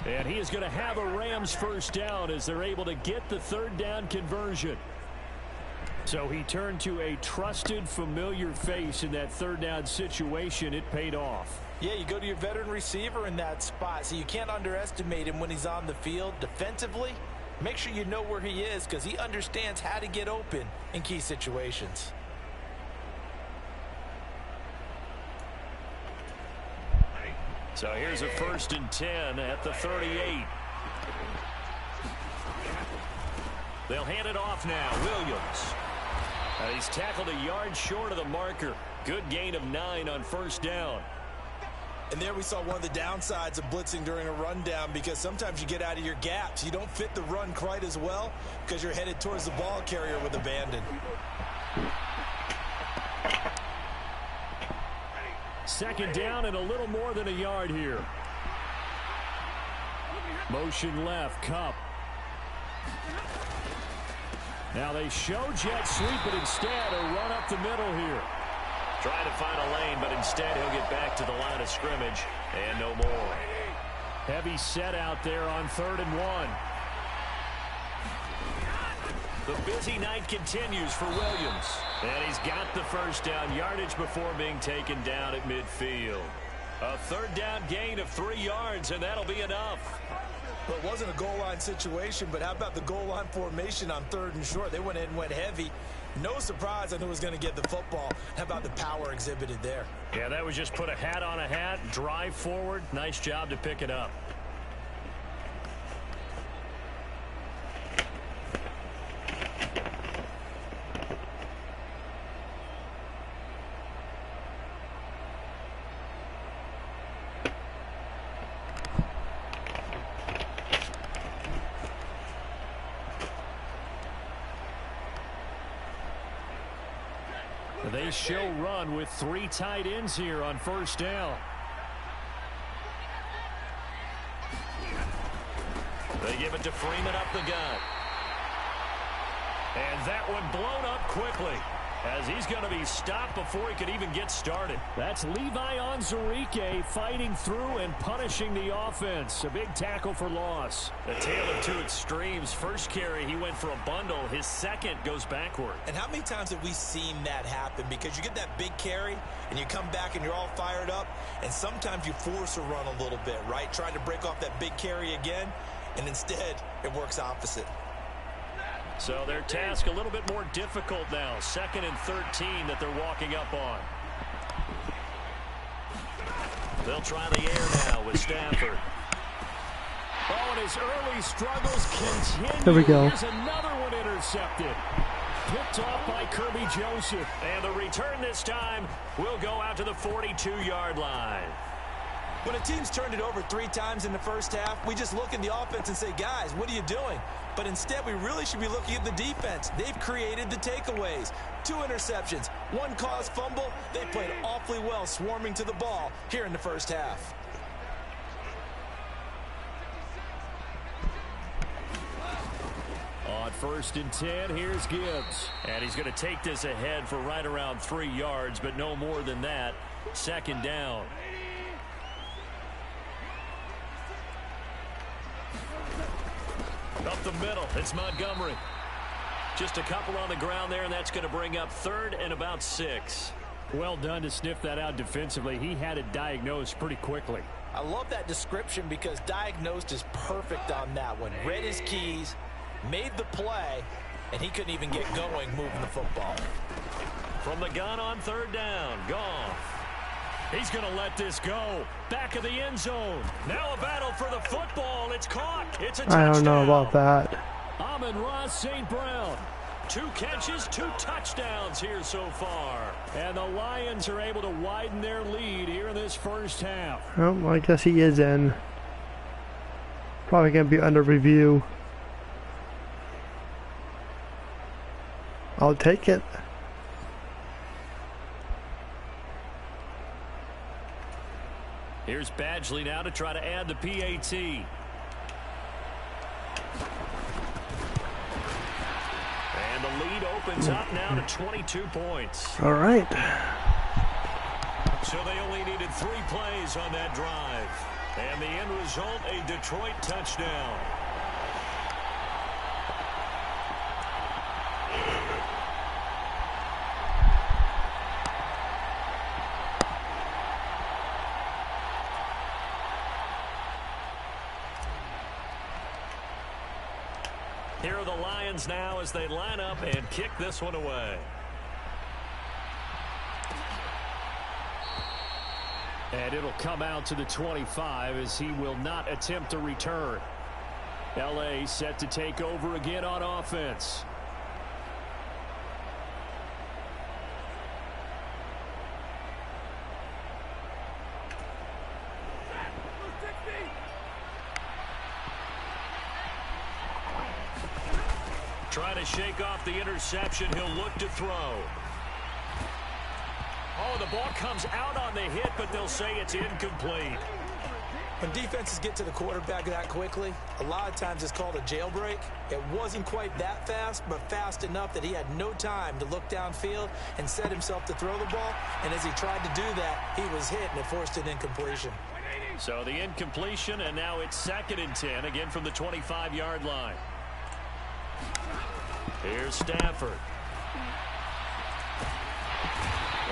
And he is going to have a Rams first down as they're able to get the third down conversion. So he turned to a trusted, familiar face in that third down situation. It paid off. Yeah, you go to your veteran receiver in that spot, so you can't underestimate him when he's on the field. Defensively, make sure you know where he is because he understands how to get open in key situations. So here's a 1st and 10 at the 38. They'll hand it off now. Williams. He's tackled a yard short of the marker. Good gain of 9 on first down. And there we saw one of the downsides of blitzing during a rundown because sometimes you get out of your gaps. You don't fit the run quite as well because you're headed towards the ball carrier with abandon. Second down and a little more than a yard here. Motion left, Cup. Now they show jet sweep, but instead a run up the middle here. Trying to find a lane, but instead he'll get back to the line of scrimmage and no more. Heavy set out there on 3rd and 1. The busy night continues for Williams. And he's got the first down yardage before being taken down at midfield. A third down gain of 3 yards, and that'll be enough. Well, it wasn't a goal line situation, but how about the goal line formation on 3rd and short? They went in and went heavy. No surprise on who was going to get the football. How about the power exhibited there? Yeah, that was just put a hat on a hat, drive forward. Nice job to pick it up. They show run with 3 tight ends here on first down. They give it to Freeman up the gut. And that one blown up quickly as he's going to be stopped before he could even get started. That's Levi Onwuzurike fighting through and punishing the offense. A big tackle for loss. A tale of 2 extremes. First carry, he went for a bundle. His second goes backward. And how many times have we seen that happen? Because you get that big carry, and you come back and you're all fired up, and sometimes you force a run a little bit, right? Trying to break off that big carry again, and instead it works opposite. So their task a little bit more difficult now. 2nd and 13 that they're walking up on. They'll try the air now with Stafford. Oh, and his early struggles continue. There we go. Here's another one intercepted. Picked off by Kirby Joseph. And the return this time will go out to the 42-yard line. When a team's turned it over 3 times in the first half, we just look at the offense and say, guys, what are you doing? But instead, we really should be looking at the defense. They've created the takeaways. 2 interceptions, 1 caused fumble. They played awfully well swarming to the ball here in the first half. On 1st and 10, here's Gibbs. And he's going to take this ahead for right around 3 yards, but no more than that. 2nd down. Up the middle, it's Montgomery. Just a couple on the ground there, and that's going to bring up 3rd and about 6. Well done to sniff that out defensively. He had it diagnosed pretty quickly. I love that description because diagnosed is perfect on that one. Read his keys, made the play, and he couldn't even get going moving the football. From the gun on 3rd down, Goff. He's going to let this go. Back of the end zone. Now a battle for the football. It's caught. It's a touchdown. I don't know about that. Amon-Ra St. Brown. 2 catches, 2 touchdowns here so far. And the Lions are able to widen their lead here in this first half. Well, I guess he is in. Probably going to be under review. I'll take it. Here's Badgley now to try to add the PAT. And the lead opens up now to 22 points. All right. So they only needed 3 plays on that drive. And the end result, a Detroit touchdown. Here are the Lions now as they line up and kick this one away. And it'll come out to the 25 as he will not attempt a return. L.A. set to take over again on offense. Trying to shake off the interception. He'll look to throw. Oh, the ball comes out on the hit, but they'll say it's incomplete. When defenses get to the quarterback that quickly, a lot of times it's called a jailbreak. It wasn't quite that fast, but fast enough that he had no time to look downfield and set himself to throw the ball. And as he tried to do that, he was hit, and it forced an incompletion. So the incompletion, and now it's 2nd and 10, again from the 25-yard line. Here's Stafford.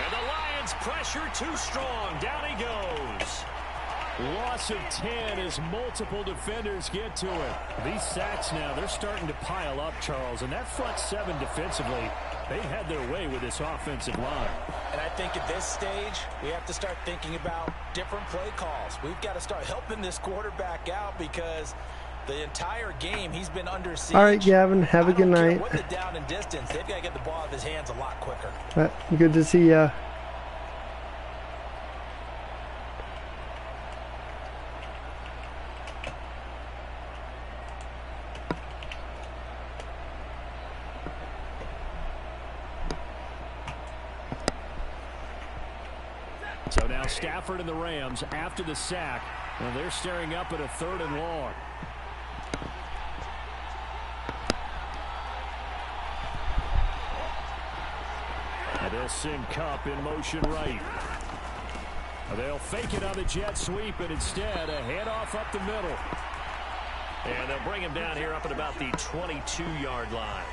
And the Lions pressure too strong. Down he goes. Loss of 10 as multiple defenders get to it. These sacks now, they're starting to pile up, Charles. And that front 7 defensively, they had their way with this offensive line. And I think at this stage, we have to start thinking about different play calls. We've got to start helping this quarterback out because the entire game he's been under siege. All right, Gavin, have a good night. What the down and distance, they've got to get the ball out of his hands a lot quicker. Good to see ya. So now Stafford and the Rams after the sack, and they're staring up at a 3rd and long. They'll send Kupp in motion right. They'll fake it on the jet sweep, and instead a handoff up the middle. And they'll bring him down here up at about the 22-yard line.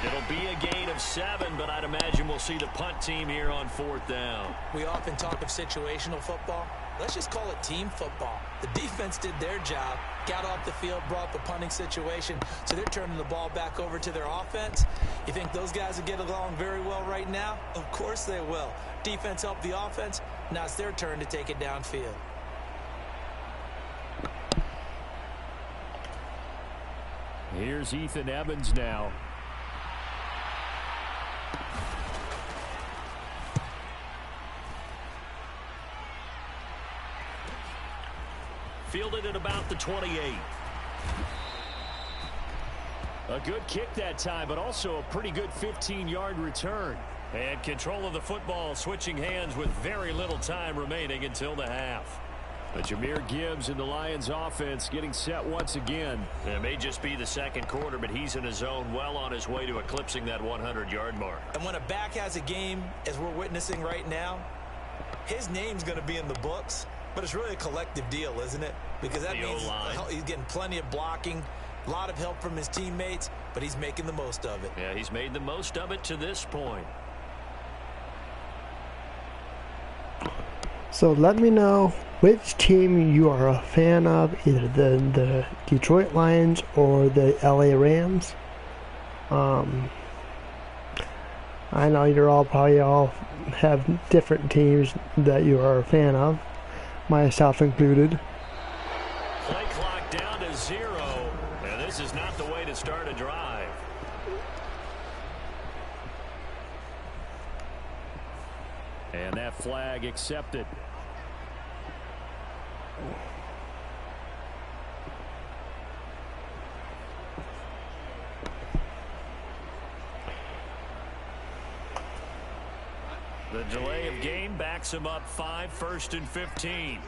It'll be a gain of 7, but I'd imagine we'll see the punt team here on 4th down. We often talk of situational football. Let's just call it team football. The defense did their job, got off the field, brought the punting situation, so they're turning the ball back over to their offense. You think those guys will get along very well right now? Of course they will. Defense helped the offense. Now it's their turn to take it downfield. Here's Ethan Evans now. Fielded at about the 28. A good kick that time, but also a pretty good 15-yard return. And control of the football switching hands with very little time remaining until the half. But Jahmyr Gibbs in the Lions offense getting set once again. It may just be the 2nd quarter, but he's in his zone well on his way to eclipsing that 100-yard mark. And when a back has a game, as we're witnessing right now, his name's going to be in the books. But it's really a collective deal, isn't it? Because that means he's getting plenty of blocking, a lot of help from his teammates, but he's making the most of it. Yeah, he's made the most of it to this point. So let me know which team you are a fan of, either the Detroit Lions or the LA Rams. I know you're probably all have different teams that you are a fan of, myself included. Play clock down to 0, and this is not the way to start a drive. And that flag accepted. The delay of game backs him up 5, 1st and 15.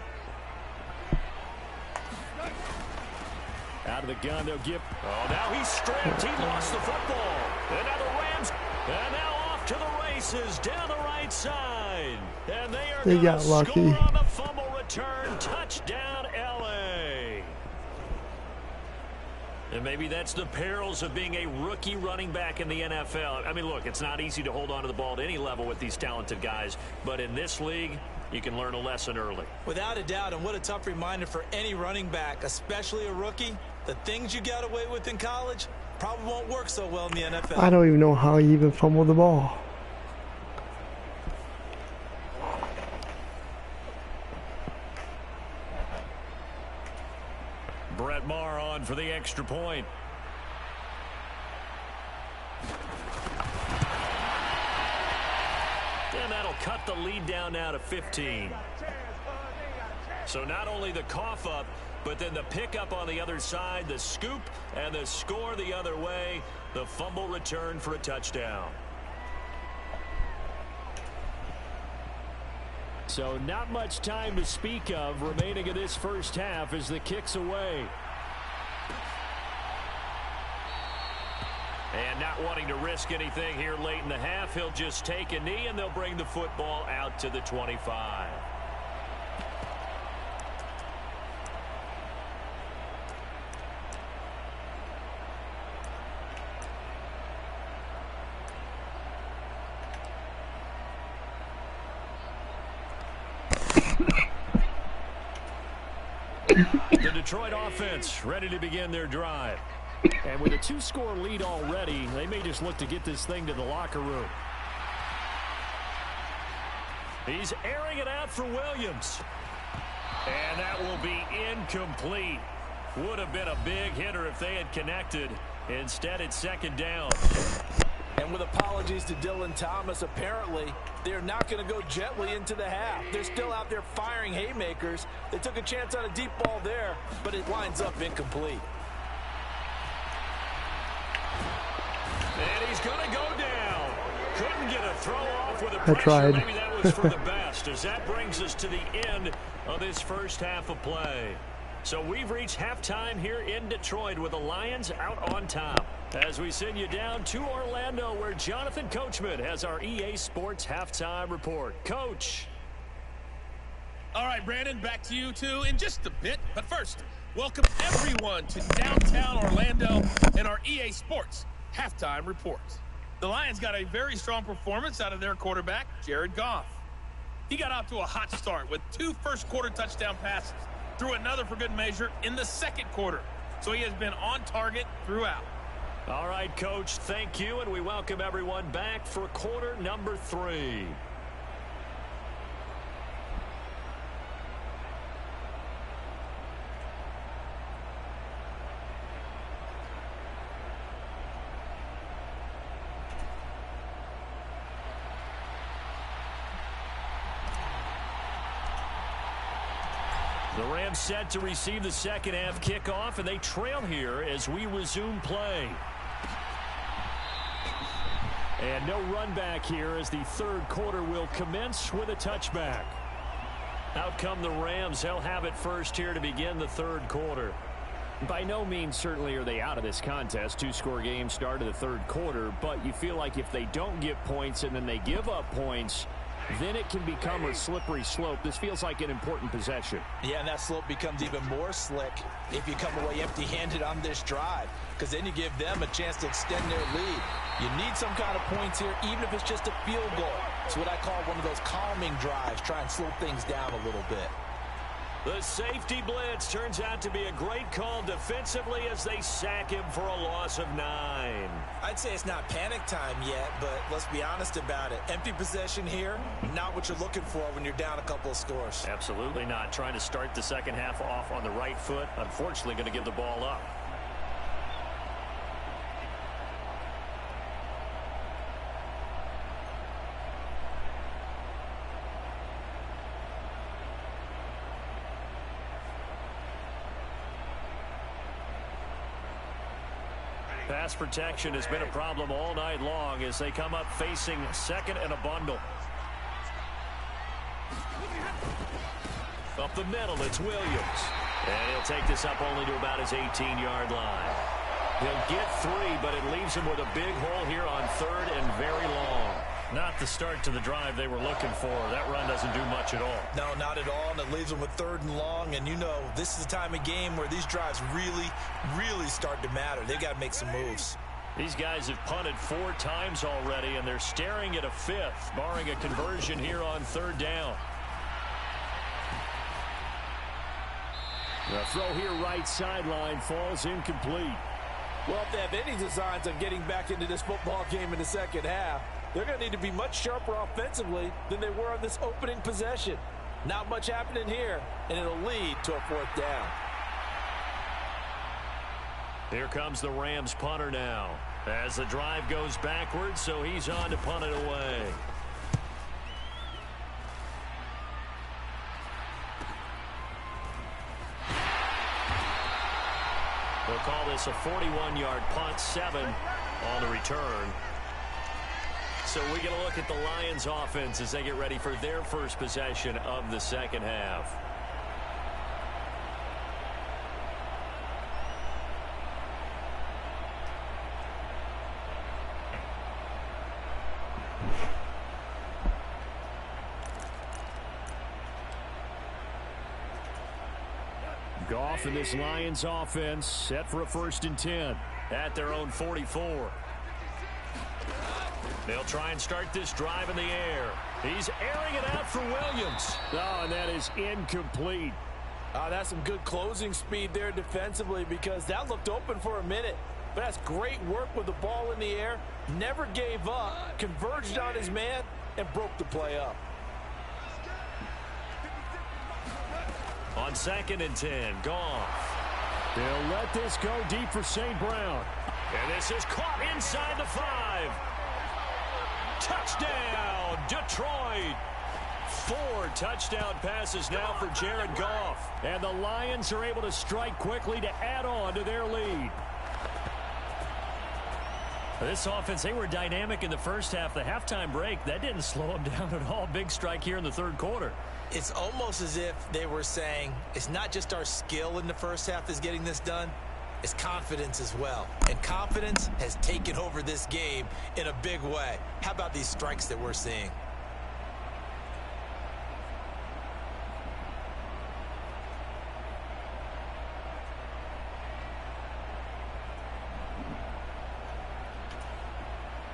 Out of the gun, they'll give. Oh, now he's stripped. He lost the football. And now the Rams. And now off to the races down the right side. And they are got lucky. Score on the fumble return. Touchdown, L.A. And maybe that's the perils of being a rookie running back in the NFL. I mean, look, it's not easy to hold on to the ball at any level with these talented guys. But in this league, you can learn a lesson early. Without a doubt, and what a tough reminder for any running back, especially a rookie. The things you got away with in college probably won't work so well in the NFL. I don't even know how he even fumbled the ball. Brett Maher on for the extra point. And that'll cut the lead down now to 15. So not only the cough up, but then the pickup on the other side, the scoop, and the score the other way. The fumble return for a touchdown. So not much time to speak of remaining in this first half as the kick's away. And not wanting to risk anything here late in the half, he'll just take a knee and they'll bring the football out to the 25. The Detroit offense ready to begin their drive. And with a 2-score lead already, they may just look to get this thing to the locker room. He's airing it out for Williams. And that will be incomplete. Would have been a big hitter if they had connected. Instead, it's second down. And with apologies to Dylan Thomas, apparently they're not going to go gently into the half. They're still out there firing haymakers. They took a chance on a deep ball there, but it winds up incomplete. And he's going to go down. Couldn't get a throw off with a pressure. I tried. Maybe that was for the best, as that brings us to the end of this first half of play. So we've reached halftime here in Detroit with the Lions out on top. As we send you down to Orlando, where Jonathan Coachman has our EA Sports halftime report. Coach. All right, Brandon, back to you two in just a bit. But first, welcome everyone to downtown Orlando and our EA Sports halftime report. The Lions got a very strong performance out of their quarterback, Jared Goff. He got off to a hot start with 2 first-quarter touchdown passes, threw another for good measure in the second quarter. So he has been on target throughout. All right, Coach, thank you, and we welcome everyone back for quarter number 3. The Rams set to receive the second half kickoff, and they trail here as we resume play. And no run back here as the third quarter will commence with a touchback. Out come the Rams. They'll have it first here to begin the third quarter. By no means certainly are they out of this contest. 2-score game start of the third quarter, but you feel like if they don't get points and then they give up points, then it can become a slippery slope. This feels like an important possession. Yeah, and that slope becomes even more slick if you come away empty-handed on this drive, because then you give them a chance to extend their lead. You need some kind of points here, even if it's just a field goal. It's what I call one of those calming drives, try and slow things down a little bit. The safety blitz turns out to be a great call defensively as they sack him for a loss of 9. I'd say it's not panic time yet, but let's be honest about it. Empty possession here, not what you're looking for when you're down a couple of scores. Absolutely not. Trying to start the second half off on the right foot. Unfortunately, going to give the ball up. Pass protection has been a problem all night long as they come up facing second and a bundle. Up the middle, it's Williams. And he'll take this up only to about his 18-yard line. He'll get 3, but it leaves him with a big hole here on third and very long. Not the start to the drive they were looking for. That run doesn't do much at all. No, not at all, and it leaves them with 3rd and long. And, you know, this is the time of game where these drives really start to matter. They've got to make some moves. These guys have punted 4 times already, and they're staring at a 5th, barring a conversion here on 3rd down. The throw here right sideline falls incomplete. Well, if they have any designs of getting back into this football game in the second half, they're going to need to be much sharper offensively than they were on this opening possession. Not much happening here, and it'll lead to a 4th down. Here comes the Rams punter now. As the drive goes backwards, so he's on to punt it away. We'll call this a 41-yard punt, 7 on the return. So we get a look at the Lions offense as they get ready for their first possession of the second half. Goff and this Lions offense set for a 1st and 10 at their own 44. They'll try and start this drive in the air. He's airing it out for Williams. Oh, and that is incomplete. That's some good closing speed there defensively, because that looked open for a minute. But that's great work with the ball in the air. Never gave up, converged on his man, and broke the play up. On 2nd and 10, Goff. They'll let this go deep for St. Brown. And this is caught inside the 5. Touchdown, Detroit. 4 touchdown passes now for Jared Goff. And the Lions are able to strike quickly to add on to their lead. This offense, they were dynamic in the first half. The halftime break, that didn't slow them down at all. Big strike here in the 3rd quarter. It's almost as if they were saying, it's not just our skill in the first half that's getting this done, it's confidence as well. And confidence has taken over this game in a big way. How about these strikes that we're seeing?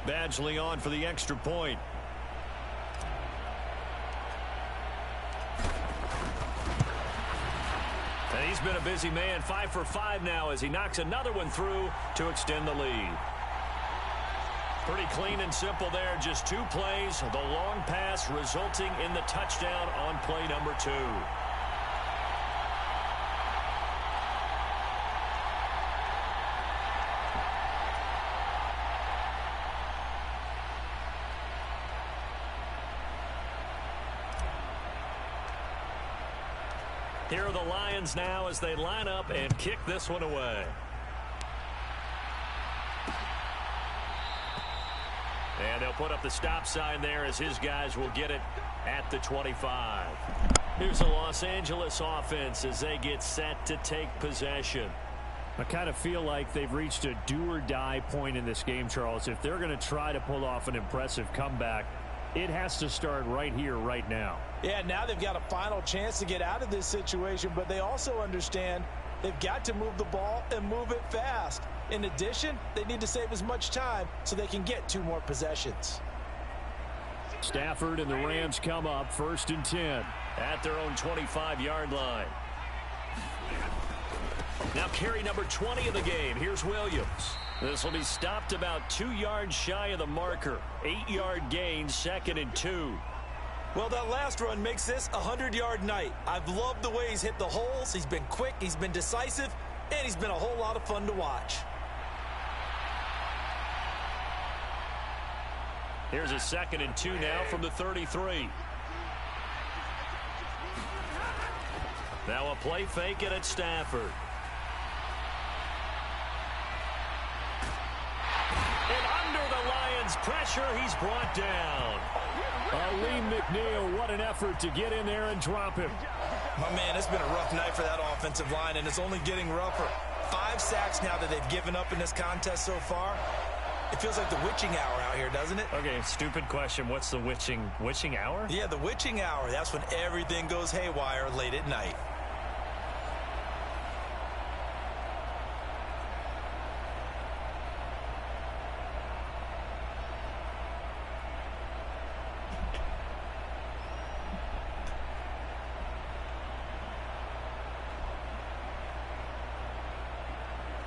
Badgley on for the extra point. And he's been a busy man, 5 for 5 now as he knocks another one through to extend the lead. Pretty clean and simple there, just 2 plays. The long pass resulting in the touchdown on play number 2. Here are the Lions now as they line up and kick this one away. And they'll put up the stop sign there as his guys will get it at the 25. Here's the Los Angeles offense as they get set to take possession. I kind of feel like they've reached a do-or-die point in this game, Charles. If they're going to try to pull off an impressive comeback, it has to start right here, right now. Yeah, now they've got a final chance to get out of this situation, but they also understand they've got to move the ball and move it fast. In addition, they need to save as much time so they can get 2 more possessions. Stafford and the Rams come up 1st and 10 at their own 25-yard line. Now carry number 20 of the game. Here's Williams. This will be stopped about 2 yards shy of the marker. 8-yard gain, 2nd and 2. Well, that last run makes this a 100-yard night. I've loved the way he's hit the holes. He's been quick, he's been decisive, and he's been a whole lot of fun to watch. Here's a 2nd and 2 now from the 33. Now a play fake it at Stafford. And under the Lions' pressure, he's brought down. Lee McNeil, what an effort to get in there and drop him. My man, it's been a rough night for that offensive line, and it's only getting rougher. 5 sacks now that they've given up in this contest so far. It feels like the witching hour out here, doesn't it? Okay, stupid question. What's the witching hour? Yeah, the witching hour. That's when everything goes haywire late at night.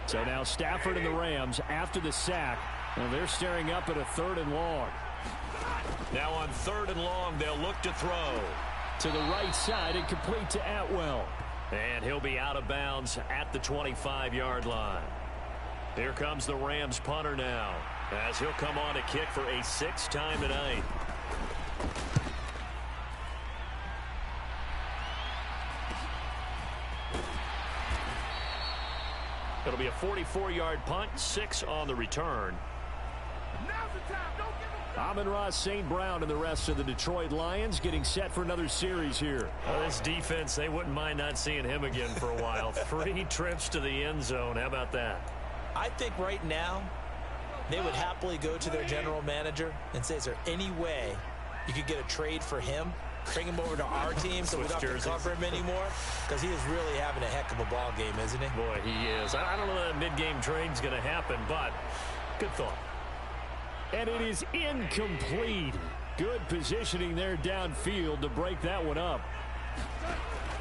So now Stafford and the Rams after the sack. And they're staring up at a 3rd and long. Now on 3rd and long, they'll look to throw. To the right side and complete to Atwell. And he'll be out of bounds at the 25-yard line. Here comes the Rams punter now, as he'll come on to kick for a 6th time tonight. It'll be a 44-yard punt, 6 on the return. Amon-Ra St. Brown and the rest of the Detroit Lions getting set for another series here. Well, this defense, they wouldn't mind not seeing him again for a while. 3 trips to the end zone. How about that? I think right now they would happily go to their general manager and say, is there any way you could get a trade for him? Bring him over to our team so we don't have to cover him anymore? Because he is really having a heck of a ball game, isn't he? Boy, he is. I don't know that mid-game trade's going to happen, but good thought. And it is incomplete. Good positioning there downfield to break that one up.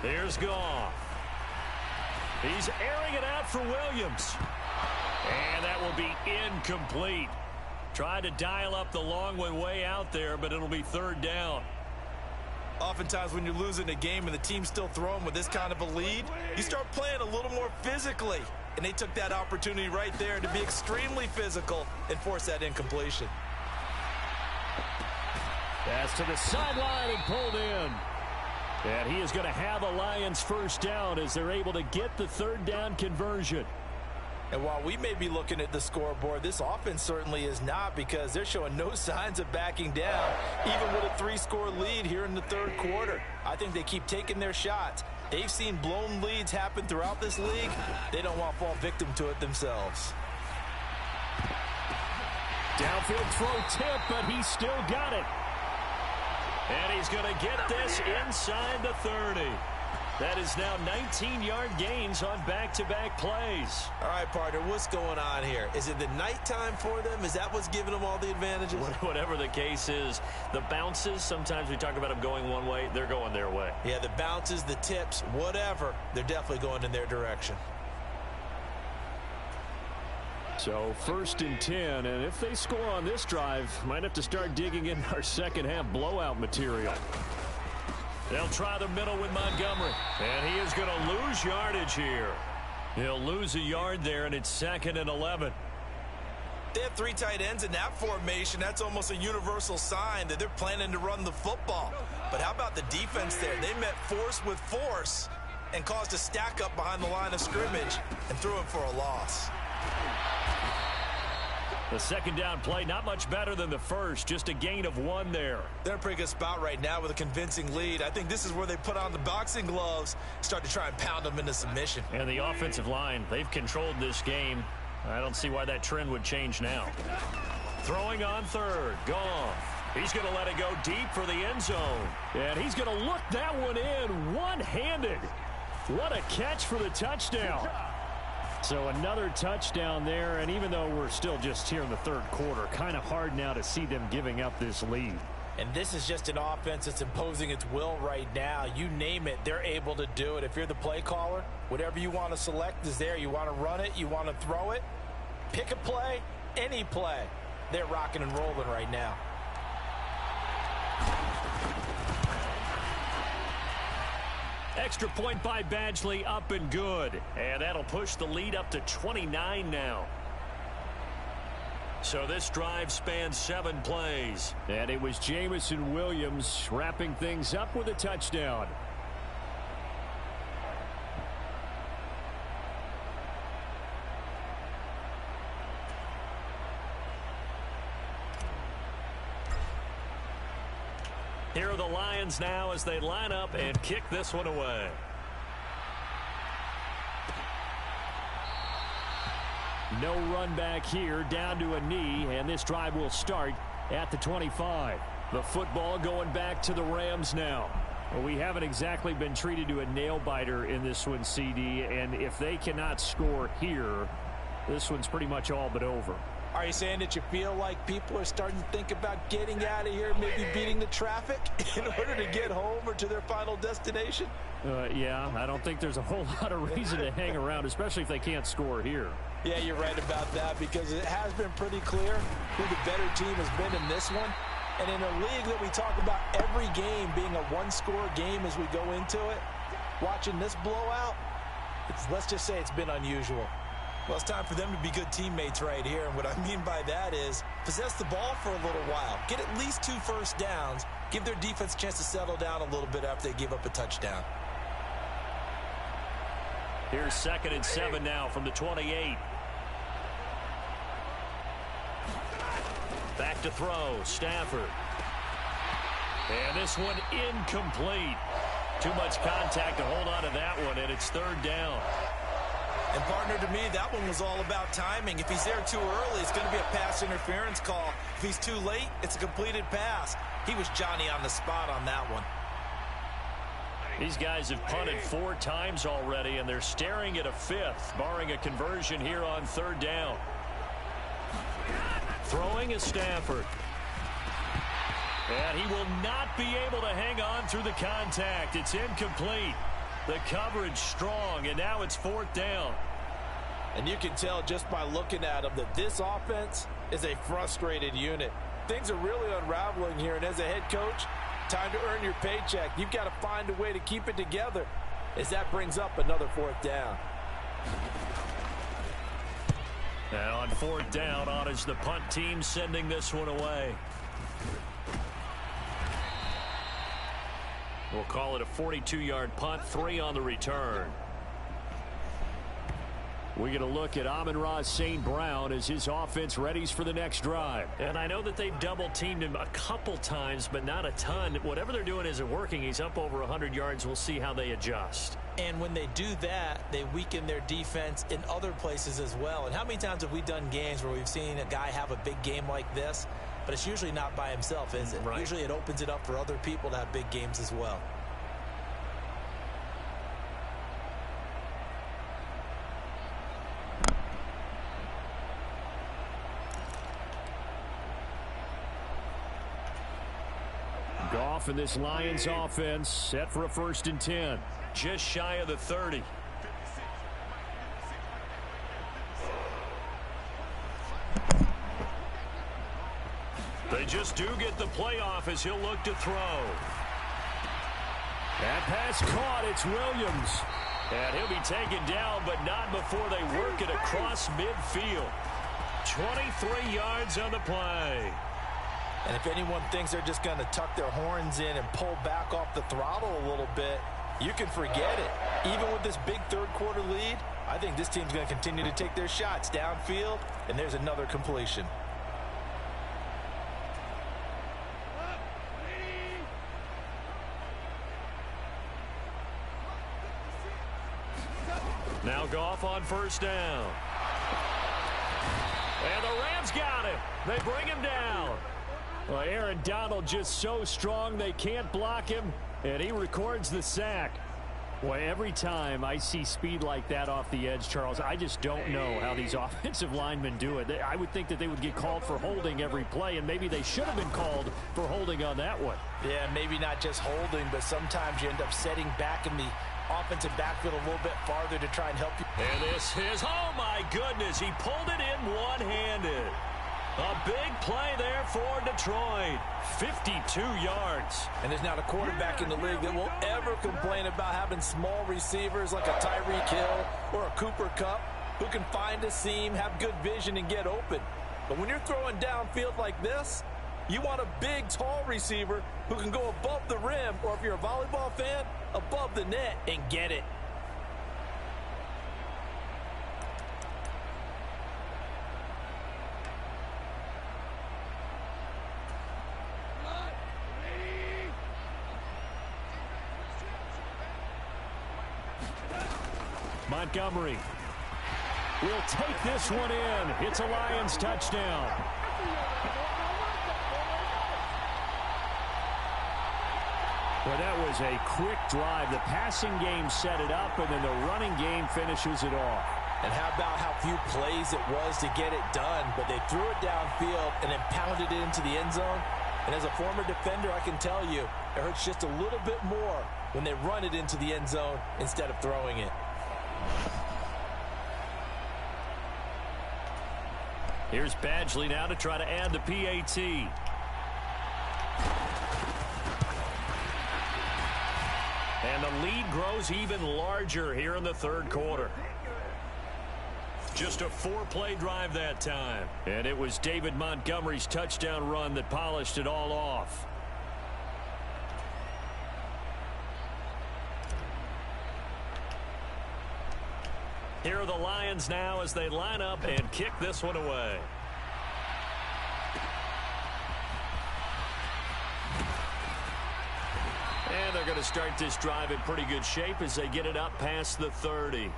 Here's Goff. He's airing it out for Williams. And that will be incomplete. Tried to dial up the long one way out there, but it'll be 3rd down. Oftentimes when you're losing a game and the team's still throwing with this kind of a lead, you start playing a little more physically. And they took that opportunity right there to be extremely physical and force that incompletion. Pass to the sideline and pulled in. And he is going to have a Lions 1st down as they're able to get the 3rd down conversion. And while we may be looking at the scoreboard, this offense certainly is not, because they're showing no signs of backing down, even with a 3-score lead here in the 3rd quarter. I think they keep taking their shots. They've seen blown leads happen throughout this league. They don't want to fall victim to it themselves. Downfield throw tip, but he still got it. And he's going to get this inside the 30. That is now 19-yard gains on back-to-back plays. All right, partner, what's going on here? Is it the nighttime for them? Is that what's giving them all the advantages? Whatever the case is, the bounces, sometimes we talk about them going one way, they're going their way. Yeah, the bounces, the tips, whatever, they're definitely going in their direction. So 1st and 10, and if they score on this drive, might have to start digging in our second-half blowout material. They'll try the middle with Montgomery. And he is going to lose yardage here. He'll lose a yard there, and it's 2nd and 11. They have 3 tight ends in that formation. That's almost a universal sign that they're planning to run the football. But how about the defense there? They met force with force and caused a stack up behind the line of scrimmage and threw him for a loss. The 2nd down play, not much better than the first, just a gain of 1 there. They're in a pretty good spot right now with a convincing lead. I think this is where they put on the boxing gloves, start to try and pound them into submission. And the offensive line, they've controlled this game. I don't see why that trend would change now. Throwing on 3rd, Goff. He's going to let it go deep for the end zone. And he's going to look that one in one-handed. What a catch for the touchdown. So another touchdown there, and even though we're still just here in the 3rd quarter, kind of hard now to see them giving up this lead. And this is just an offense that's imposing its will right now. You name it, they're able to do it. If you're the play caller, whatever you want to select is there. You want to run it, you want to throw it, pick a play, any play. They're rocking and rolling right now. Extra point by Badgley, up and good. And that'll push the lead up to 29 now. So this drive spans 7 plays. And it was Jamison Williams wrapping things up with a touchdown. Here are the Lions now as they line up and kick this one away. No run back here, down to a knee, and this drive will start at the 25. The football going back to the Rams now. Well, we haven't exactly been treated to a nail-biter in this one, CD, and if they cannot score here, this one's pretty much all but over. Are you saying that you feel like people are starting to think about getting out of here, maybe beating the traffic in order to get home or to their final destination? Yeah, I don't think there's a whole lot of reason to hang around, especially if they can't score here. Yeah, you're right about that, because it has been pretty clear who the better team has been in this one. And in a league that we talk about every game being a one-score game as we go into it, watching this blowout, let's just say it's been unusual. Well, it's time for them to be good teammates right here. And what I mean by that is possess the ball for a little while. Get at least 2 first downs. Give their defense a chance to settle down a little bit after they give up a touchdown. Here's 2nd and 7 now from the 28. Back to throw, Stafford. And this one incomplete. Too much contact to hold on to that one, and it's 3rd down. And partner, to me, that one was all about timing. If he's there too early, it's going to be a pass interference call. If he's too late, it's a completed pass. He was Johnny on the spot on that one. These guys have punted 4 times already, and they're staring at a 5th, barring a conversion here on 3rd down. Throwing is Stafford. And he will not be able to hang on through the contact. It's incomplete. The coverage strong, and now it's 4th down. And you can tell just by looking at him that this offense is a frustrated unit. Things are really unraveling here, and as a head coach, time to earn your paycheck. You've got to find a way to keep it together as that brings up another 4th down. Now on 4th down, on is the punt team sending this one away. We'll call it a 42-yard punt, 3 on the return. We get a look at Amon-Ra St. Brown as his offense readies for the next drive. And I know that they've double-teamed him a couple times, but not a ton. Whatever they're doing isn't working. He's up over 100 yards. We'll see how they adjust. And when they do that, they weaken their defense in other places as well. And how many times have we done games where we've seen a guy have a big game like this, but it's usually not by himself, is it? Right. Usually it opens it up for other people to have big games as well. Goff and this Lions offense set for a 1st and 10. Just shy of the 30. They just do get the playoff as he'll look to throw. That pass caught. It's Williams. And he'll be taken down, but not before they work it across midfield. 23 yards on the play. And if anyone thinks they're just going to tuck their horns in and pull back off the throttle a little bit, you can forget it. Even with this big 3rd quarter lead, I think this team's going to continue to take their shots downfield, and there's another completion. Now Goff on 1st down. And the Rams got him. They bring him down. Well, Aaron Donald just so strong they can't block him, and he records the sack. Well, every time I see speed like that off the edge, Charles, I just don't know how these offensive linemen do it. I would think that they would get called for holding every play, and maybe they should have been called for holding on that one. Yeah, maybe not just holding, but sometimes you end up setting back in the offensive backfield a little bit farther to try and help you. And this is, oh my goodness, he pulled it in one-handed. A big play there for Detroit. 52 yards. And there's not a quarterback in the league that will ever complain about having small receivers like a Tyreek Hill or a Cooper Kupp who can find a seam, have good vision, and get open. But when you're throwing downfield like this, you want a big, tall receiver who can go above the rim, or if you're a volleyball fan, above the net and get it. Montgomery. will take this one in. It's a Lions touchdown. Well, that was a quick drive. The passing game set it up, and then the running game finishes it off. And how about how few plays it was to get it done, but they threw it downfield and then pounded it into the end zone. And as a former defender, I can tell you, it hurts just a little bit more when they run it into the end zone instead of throwing it. Here's Badgley now to try to add the PAT. And the lead grows even larger here in the third quarter. Just a 4-play drive that time. And it was David Montgomery's touchdown run that polished it all off. Here are the Lions now as they line up and kick this one away. And they're going to start this drive in pretty good shape as they get it up past the 30.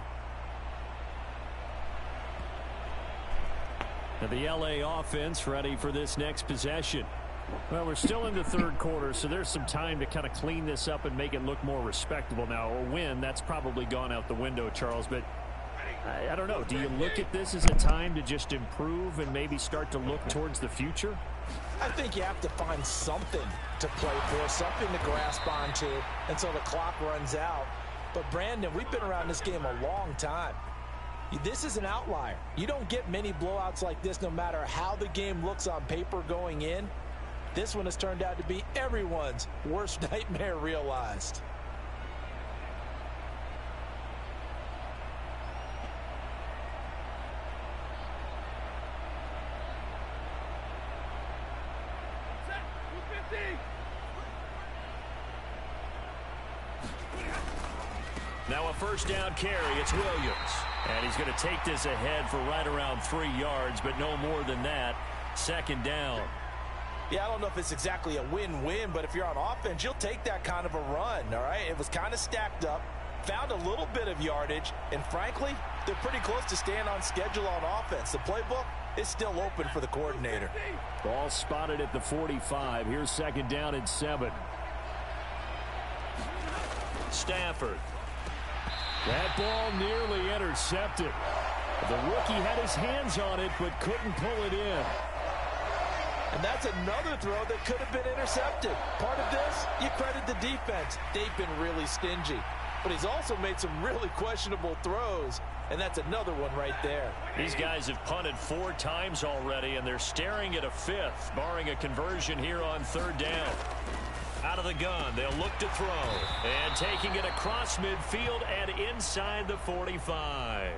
And the LA offense ready for this next possession. Well, we're still in the third quarter, so there's some time to kind of clean this up and make it look more respectable. Now, a win, that's probably gone out the window, Charles, but I don't know. Do you look at this as a time to just improve and maybe start to look towards the future? I think you have to find something to play for, something to grasp onto until the clock runs out. But, Brandon, we've been around this game a long time. This is an outlier. You don't get many blowouts like this no matter how the game looks on paper going in. This one has turned out to be everyone's worst nightmare realized. Now a first down carry. It's Williams. And he's going to take this ahead for right around 3 yards, but no more than that. Second down. Yeah, I don't know if it's exactly a win-win, but if you're on offense, you'll take that kind of a run, all right? It was kind of stacked up, found a little bit of yardage, and frankly, they're pretty close to staying on schedule on offense. The playbook is still open for the coordinator. Ball spotted at the 45. Here's second down and 7. Stafford. That ball nearly intercepted. The rookie had his hands on it, but couldn't pull it in. And that's another throw that could have been intercepted. Part of this, you credit the defense. They've been really stingy. But he's also made some really questionable throws, and that's another one right there. These guys have punted 4 times already, and they're staring at a 5th, barring a conversion here on third down. Out of the gun, they'll look to throw. And taking it across midfield and inside the 45.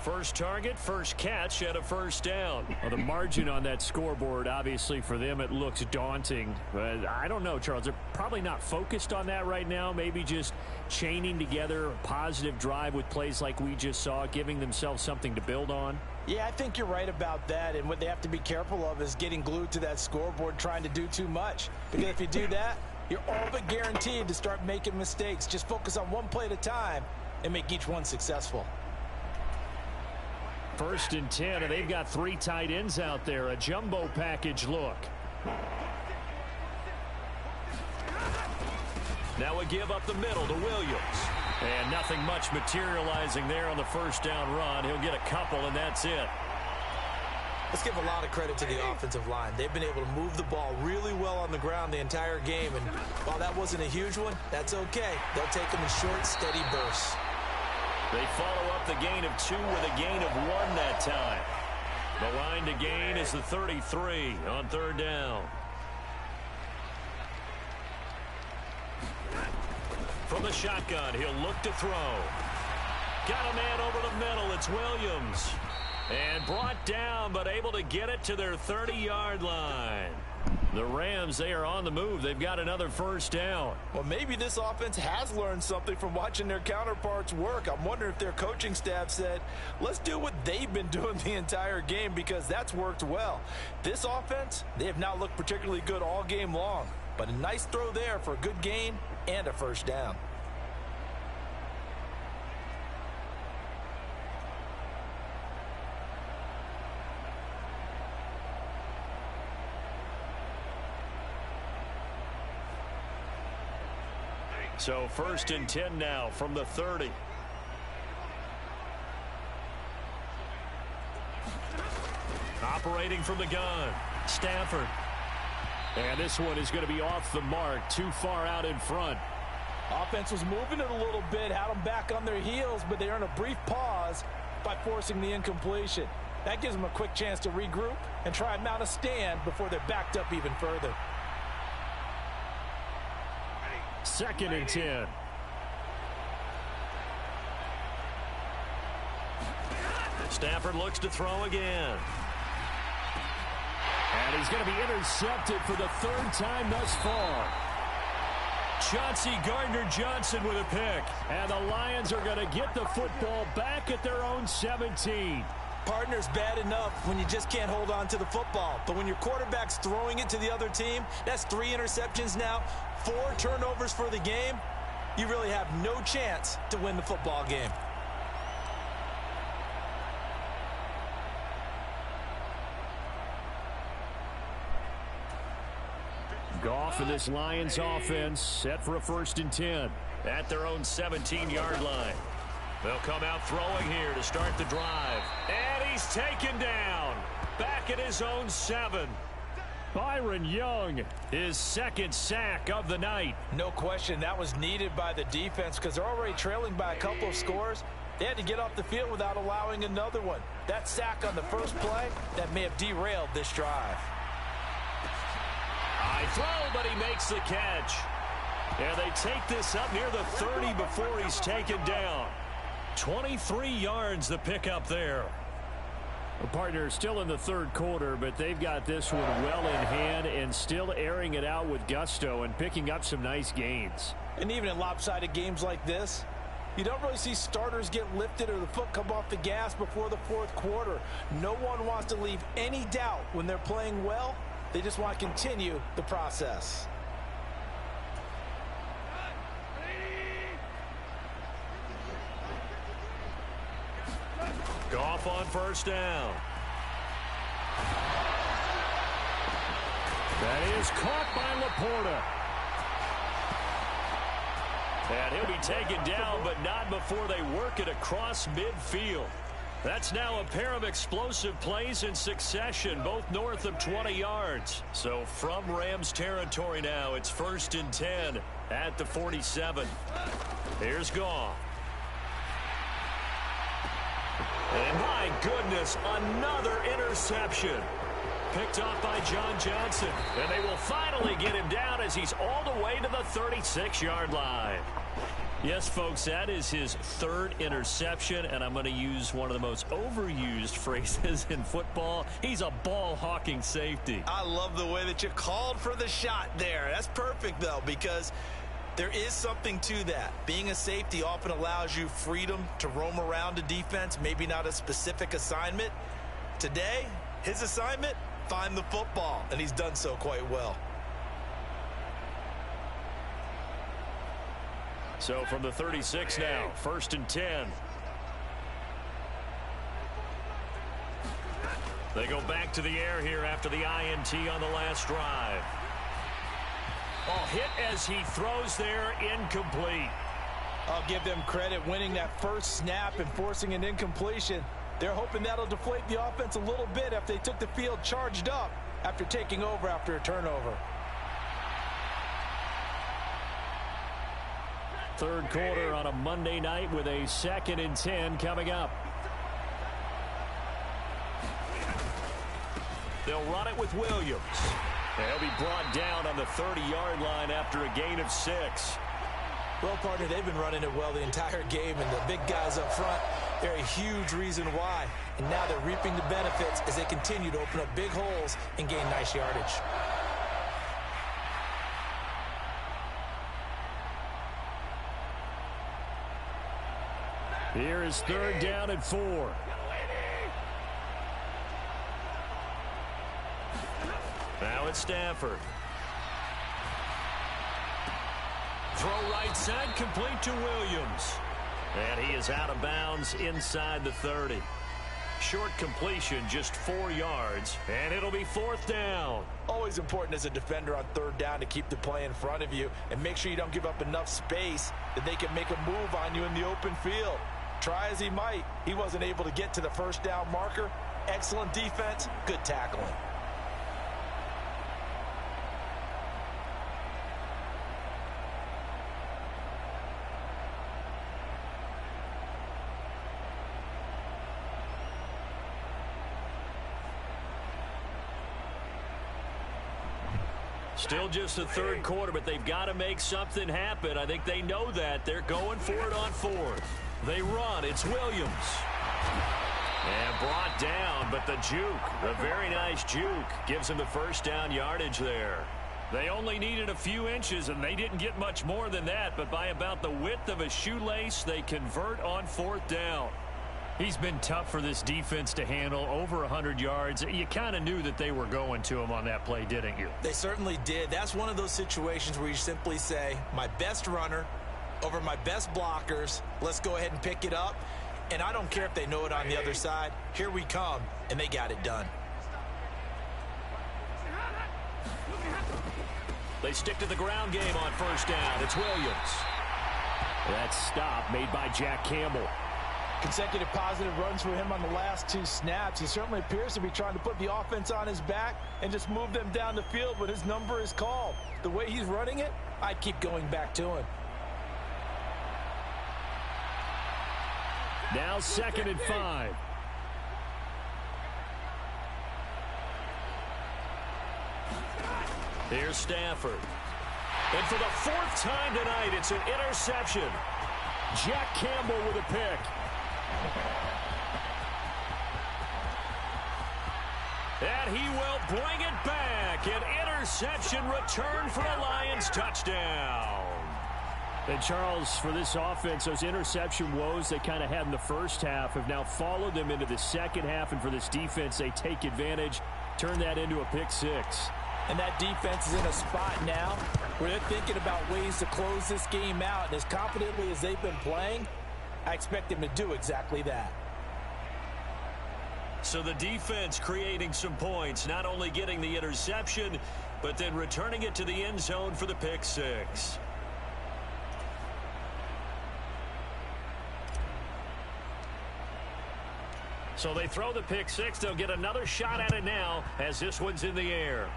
First target, first catch, and a first down. Well, the margin on that scoreboard, obviously, for them, it looks daunting. But I don't know, Charles. They're probably not focused on that right now. Maybe just chaining together a positive drive with plays like we just saw, giving themselves something to build on. Yeah, I think you're right about that. And what they have to be careful of is getting glued to that scoreboard, trying to do too much. Because if you do that, you're all but guaranteed to start making mistakes. Just focus on one play at a time and make each one successful. First and 10, and they've got 3 tight ends out there. A jumbo package look. Now a give up the middle to Williams. And nothing much materializing there on the first down run. He'll get a couple, and that's it. Let's give a lot of credit to the offensive line. They've been able to move the ball really well on the ground the entire game. And while that wasn't a huge one, that's okay. They'll take them in short, steady bursts. They follow up the gain of 2 with a gain of 1 that time. The line to gain is the 33 on third down. From the shotgun, he'll look to throw. Got a man over the middle. It's Williams. And brought down, but able to get it to their 30-yard line. The Rams, they are on the move. They've got another first down. Well, maybe this offense has learned something from watching their counterparts work. I'm wondering if their coaching staff said, let's do what they've been doing the entire game, because that's worked well. This offense, they have not looked particularly good all game long. But a nice throw there for a good gain and a first down. So 1st and 10 now from the 30. Operating from the gun, Stafford. And this one is going to be off the mark, too far out in front. Offense was moving it a little bit, had them back on their heels, but they earned a brief pause by forcing the incompletion. That gives them a quick chance to regroup and try and mount a stand before they're backed up even further. 2nd and 10. Stafford looks to throw again. And he's going to be intercepted for the 3rd time thus far. Chauncey Gardner-Johnson with a pick. And the Lions are going to get the football back at their own 17. Partner's bad enough when you just can't hold on to the football. But when your quarterback's throwing it to the other team, that's 3 interceptions now, 4 turnovers for the game. You really have no chance to win the football game. Goff and this Lions offense set for a 1st and 10. At their own 17-yard line. They'll come out throwing here to start the drive. And he's taken down. Back at his own 7. Byron Young. His 2nd sack of the night. No question, that was needed by the defense because they're already trailing by a couple of scores. They had to get off the field without allowing another one. That sack on the first play, that may have derailed this drive. High throw, but he makes the catch. And they take this up near the 30 before he's taken down. 23 yards the pickup there. The partner still in the 3rd quarter, but they've got this one well in hand and still airing it out with gusto and picking up some nice gains. And even in lopsided games like this, you don't really see starters get lifted or the foot come off the gas before the 4th quarter. No one wants to leave any doubt when they're playing well. They just want to continue the process. Goff on 1st down. That is caught by Laporta. And he'll be taken down, but not before they work it across midfield. That's now a pair of explosive plays in succession, both north of 20 yards. So from Rams territory now, it's 1st and 10 at the 47. Here's Goff. And my goodness, another interception. Picked off by John Johnson. And they will finally get him down as he's all the way to the 36-yard line. Yes, folks, that is his 3rd interception, and I'm going to use one of the most overused phrases in football. He's a ball-hawking safety. I love the way that you called for the shot there. That's perfect, though, because there is something to that. Being a safety often allows you freedom to roam around a defense, maybe not a specific assignment. Today, his assignment, find the football, and he's done so quite well. So from the 36 now, 1st and 10. They go back to the air here after the INT on the last drive. Ball hit as he throws there, incomplete. I'll give them credit winning that first snap and forcing an incompletion. They're hoping that'll deflate the offense a little bit after they took the field charged up after taking over after a turnover. 3rd quarter on a Monday night with a 2nd and 10 coming up. They'll run it with Williams. They'll be brought down on the 30-yard line after a gain of 6. Well, partner, they've been running it well the entire game, and the big guys up front, they're a huge reason why. And now they're reaping the benefits as they continue to open up big holes and gain nice yardage. Here is 3rd down and 4. Now it's Stafford. Throw right side, complete to Williams. And he is out of bounds inside the 30. Short completion, just 4 yards, and it'll be 4th down. Always important as a defender on 3rd down to keep the play in front of you and make sure you don't give up enough space that they can make a move on you in the open field. Try as he might, he wasn't able to get to the 1st down marker. Excellent defense, good tackling. Still just the 3rd quarter, but they've got to make something happen. I think they know that. They're going for it on 4th. They run. It's Williams. And brought down, but the juke, a very nice juke, gives him the 1st down yardage there. They only needed a few inches, and they didn't get much more than that, but by about the width of a shoelace, they convert on 4th down. He's been tough for this defense to handle, over 100 yards. You kind of knew that they were going to him on that play, didn't you? They certainly did. That's one of those situations where you simply say, my best runner over my best blockers, let's go ahead and pick it up. And I don't care if they know it on the other side. Here we come, and they got it done. They stick to the ground game on 1st down. It's Williams. That stop made by Jack Campbell. Consecutive positive runs for him on the last 2 snaps. He certainly appears to be trying to put the offense on his back and just move them down the field when his number is called. The way he's running it, I'd keep going back to him. Now 2nd and 5. Here's Stafford. And for the 4th time tonight, it's an interception. Jack Campbell with a pick. And he will bring it back. An interception return for a Lions touchdown. And Charles, for this offense, those interception woes they kind of had in the 1st half have now followed them into the 2nd half. And for this defense, they take advantage, turn that into a pick 6. And that defense is in a spot now where they're thinking about ways to close this game out. And as confidently as they've been playing, I expect them to do exactly that. So the defense creating some points, not only getting the interception, but then returning it to the end zone for the pick 6. So they throw the pick 6. They'll get another shot at it now as this one's in the air.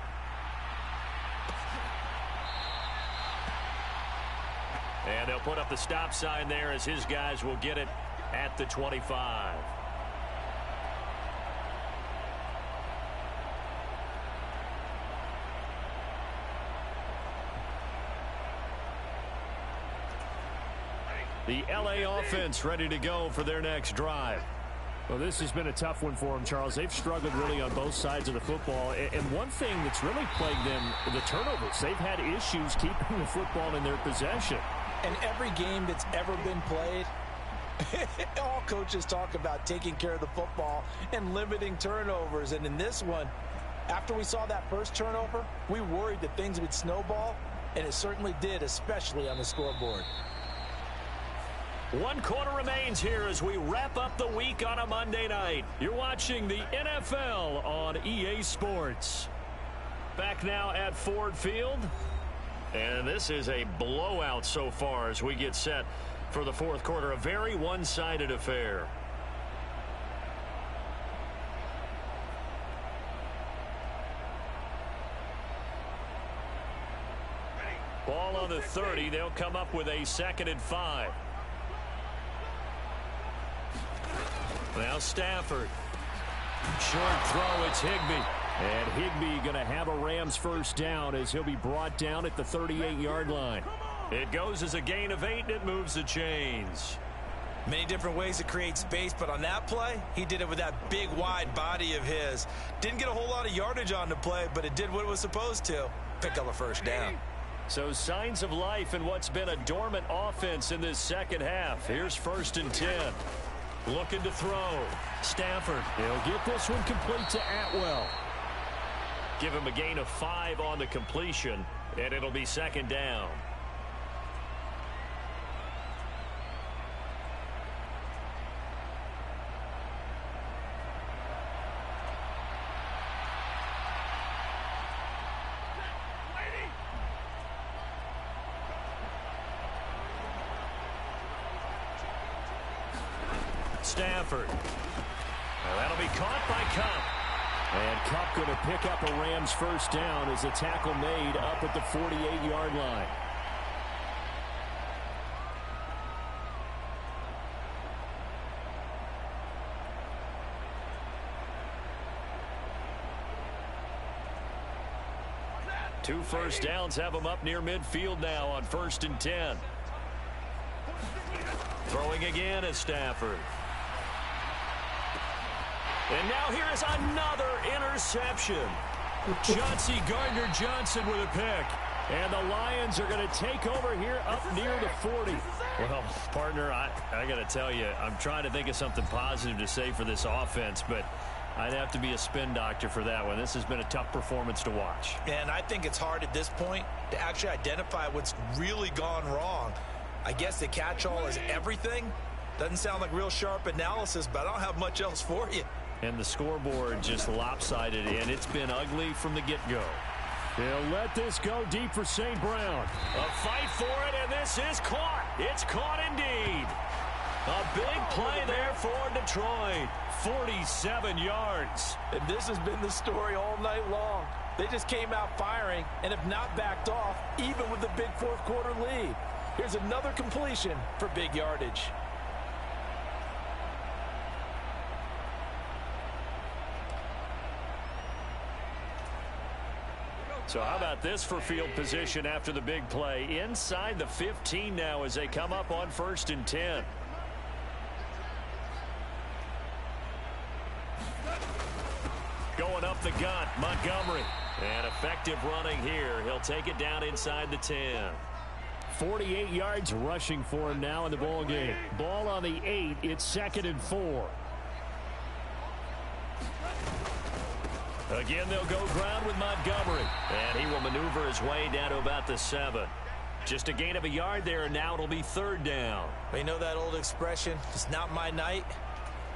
And they'll put up the stop sign there as his guys will get it at the 25. The LA offense ready to go for their next drive. Well, this has been a tough one for them, Charles. They've struggled really on both sides of the football. And one thing that's really plagued them, the turnovers. They've had issues keeping the football in their possession. And every game that's ever been played, all coaches talk about taking care of the football and limiting turnovers. And in this one, after we saw that first turnover, we worried that things would snowball, and it certainly did, especially on the scoreboard. 1 quarter remains here as we wrap up the week on a Monday night. You're watching the NFL on EA Sports. Back now at Ford Field. And this is a blowout so far as we get set for the 4th quarter. A very one-sided affair. Ball on the 30. They'll come up with a 2nd and 5. Now Stafford. Short throw, it's Higbee. And Higbee going to have a Rams 1st down as he'll be brought down at the 38-yard line. It goes as a gain of 8, and it moves the chains. Many different ways to create space, but on that play, he did it with that big, wide body of his. Didn't get a whole lot of yardage on the play, but it did what it was supposed to. Pick up a 1st down. So signs of life in what's been a dormant offense in this 2nd half. Here's 1st and 10. Looking to throw. Stafford. He'll get this one complete to Atwell. Give him a gain of 5 on the completion, and it'll be 2nd down. Stafford. Well, that'll be caught by Cup. And Cup going to pick up a Rams first down as a tackle made up at the 48-yard line. Two first downs have them up near midfield now on 1st and 10. Throwing again is Stafford. And now here is another interception. Chauncey Gardner-Johnson with a pick. And the Lions are going to take over here up near the 40. Well, partner, I got to tell you, I'm trying to think of something positive to say for this offense, but I'd have to be a spin doctor for that one. This has been a tough performance to watch. And I think it's hard at this point to actually identify what's really gone wrong. I guess the catch-all is everything. Doesn't sound like real sharp analysis, but I don't have much else for you. And the scoreboard just lopsided, and it's been ugly from the get-go. They'll let this go deep for St. Brown. A fight for it, and this is caught. It's caught indeed. A big play there for Detroit. 47 yards. And this has been the story all night long. They just came out firing and have not backed off, even with the big fourth-quarter lead. Here's another completion for big yardage. So how about this for field position after the big play? Inside the 15 now as they come up on 1st and 10. Going up the gut, Montgomery. And effective running here. He'll take it down inside the 10. 48 yards rushing for him now in the ball game. Ball on the 8. It's 2nd and 4. Again, they'll go ground with Montgomery. And he will maneuver his way down to about the 7. Just a gain of a yard there, and now it'll be 3rd down. You know that old expression, it's not my night?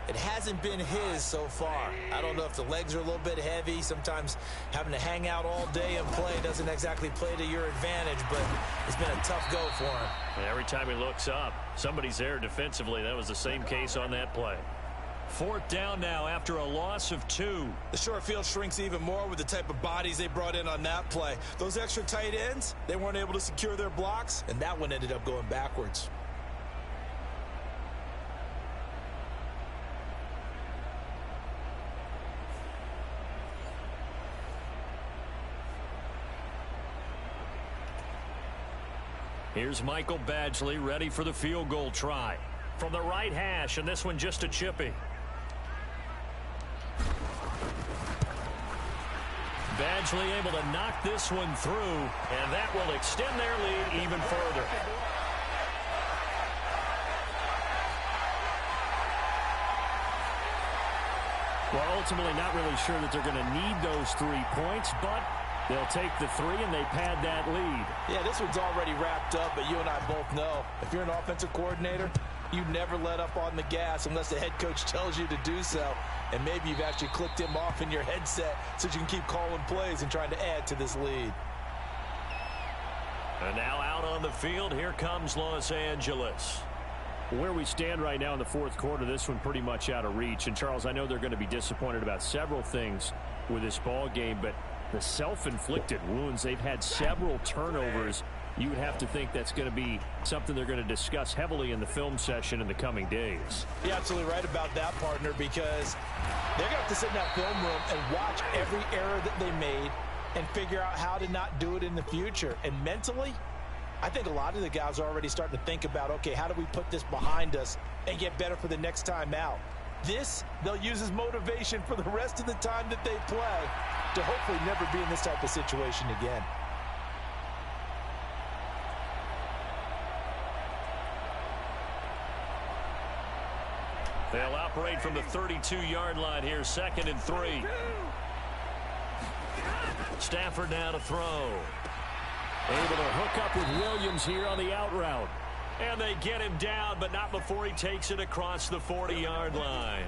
It hasn't been his so far. I don't know if the legs are a little bit heavy. Sometimes having to hang out all day and play doesn't exactly play to your advantage, but it's been a tough go for him. And every time he looks up, somebody's there defensively. That was the same case on that play. 4th down now after a loss of 2. The short field shrinks even more with the type of bodies they brought in on that play. Those extra tight ends, they weren't able to secure their blocks, and that one ended up going backwards. Here's Michael Badgley ready for the field goal try. From the right hash, and this one just a chippy. Badgley able to knock this one through, and that will extend their lead even further. Well, ultimately not really sure that they're going to need those 3 points, but they'll take the 3 and they pad that lead. Yeah, this one's already wrapped up, but you and I both know if you're an offensive coordinator, you never let up on the gas unless the head coach tells you to do so. And maybe you've actually clicked him off in your headset so you can keep calling plays and trying to add to this lead. And now out on the field, here comes Los Angeles. Where we stand right now in the 4th quarter, this one pretty much out of reach. And, Charles, I know they're going to be disappointed about several things with this ball game, but the self-inflicted wounds, they've had several turnovers. You would have to think that's going to be something they're going to discuss heavily in the film session in the coming days. You're absolutely right about that, partner, because they're going to have to sit in that film room and watch every error that they made and figure out how to not do it in the future. And mentally, I think a lot of the guys are already starting to think about, okay, how do we put this behind us and get better for the next time out? This, they'll use as motivation for the rest of the time that they play to hopefully never be in this type of situation again. They'll operate from the 32-yard line here, 2nd and 3. Stafford now to throw. Able to hook up with Williams here on the out route. And they get him down, but not before he takes it across the 40-yard line.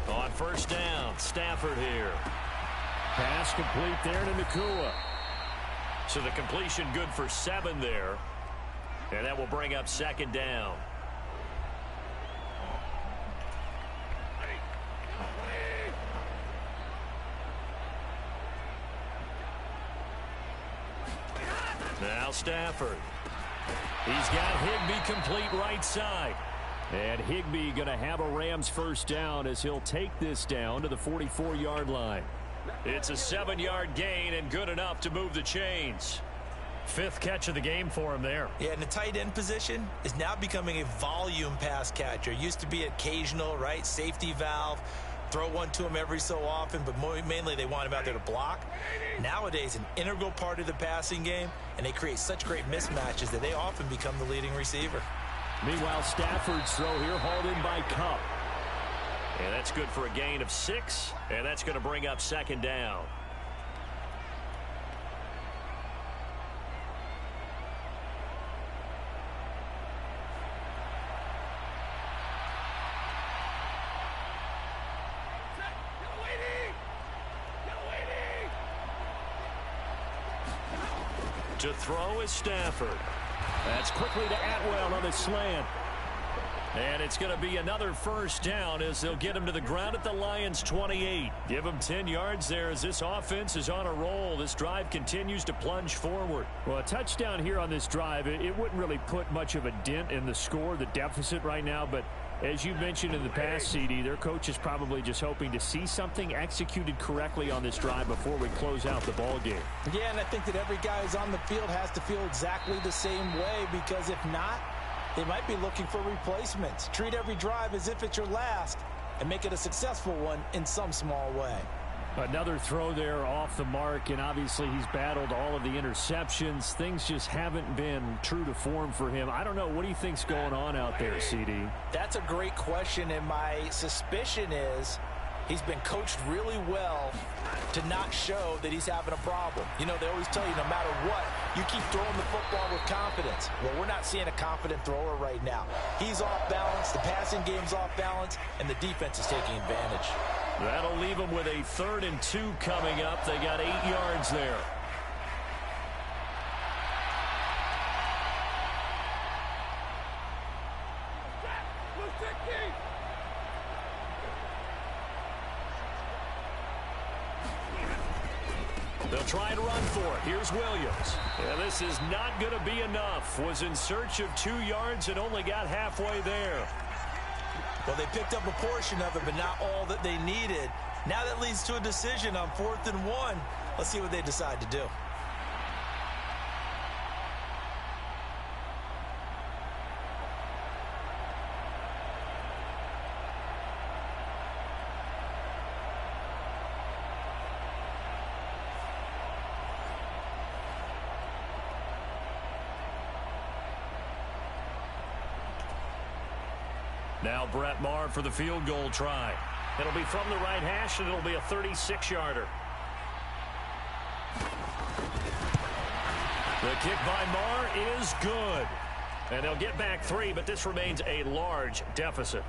On 1st down, Stafford here. Pass complete there to Nakua. So the completion good for 7 there. And that will bring up 2nd down. Now Stafford. He's got Higbee complete right side. And Higbee going to have a Rams first down as he'll take this down to the 44-yard line. It's a 7-yard gain and good enough to move the chains. 5th catch of the game for him there. Yeah, and the tight end position is now becoming a volume pass catcher. Used to be occasional, right? Safety valve. Throw one to him every so often, but mainly they want him out there to block. Nowadays, an integral part of the passing game, and they create such great mismatches that they often become the leading receiver. Meanwhile, Stafford's throw here hauled in by Kupp. And that's good for a gain of 6, and that's going to bring up 2nd down. To throw is Stafford. That's quickly to Atwell on the slant. And it's going to be another first down as they'll get him to the ground at the Lions' 28. Give him 10 yards there as this offense is on a roll. This drive continues to plunge forward. Well, a touchdown here on this drive, it wouldn't really put much of a dent in the score, the deficit right now, but as you mentioned in the past, CD, their coach is probably just hoping to see something executed correctly on this drive before we close out the ball game. Yeah, and I think that every guy who's on the field has to feel exactly the same way, because if not, they might be looking for replacements. Treat every drive as if it's your last and make it a successful one in some small way. Another throw there off the mark, and obviously he's battled all of the interceptions. Things just haven't been true to form for him. I don't know. What do you think's going on out there, CD? That's a great question, and my suspicion is he's been coached really well to not show that he's having a problem. You know, they always tell you no matter what, you keep throwing the football with confidence. Well, we're not seeing a confident thrower right now. He's off balance, the passing game's off balance, and the defense is taking advantage. That'll leave them with a 3rd and 2 coming up. They got 8 yards there. They'll try and run for it. Here's Williams. Yeah, this is not going to be enough. Was in search of 2 yards and only got halfway there. Well, they picked up a portion of it, but not all that they needed. Now that leads to a decision on 4th and 1. Let's see what they decide to do. Now Brett Maher for the field goal try. It'll be from the right hash, and it'll be a 36-yarder. The kick by Maher is good. And they'll get back 3, but this remains a large deficit.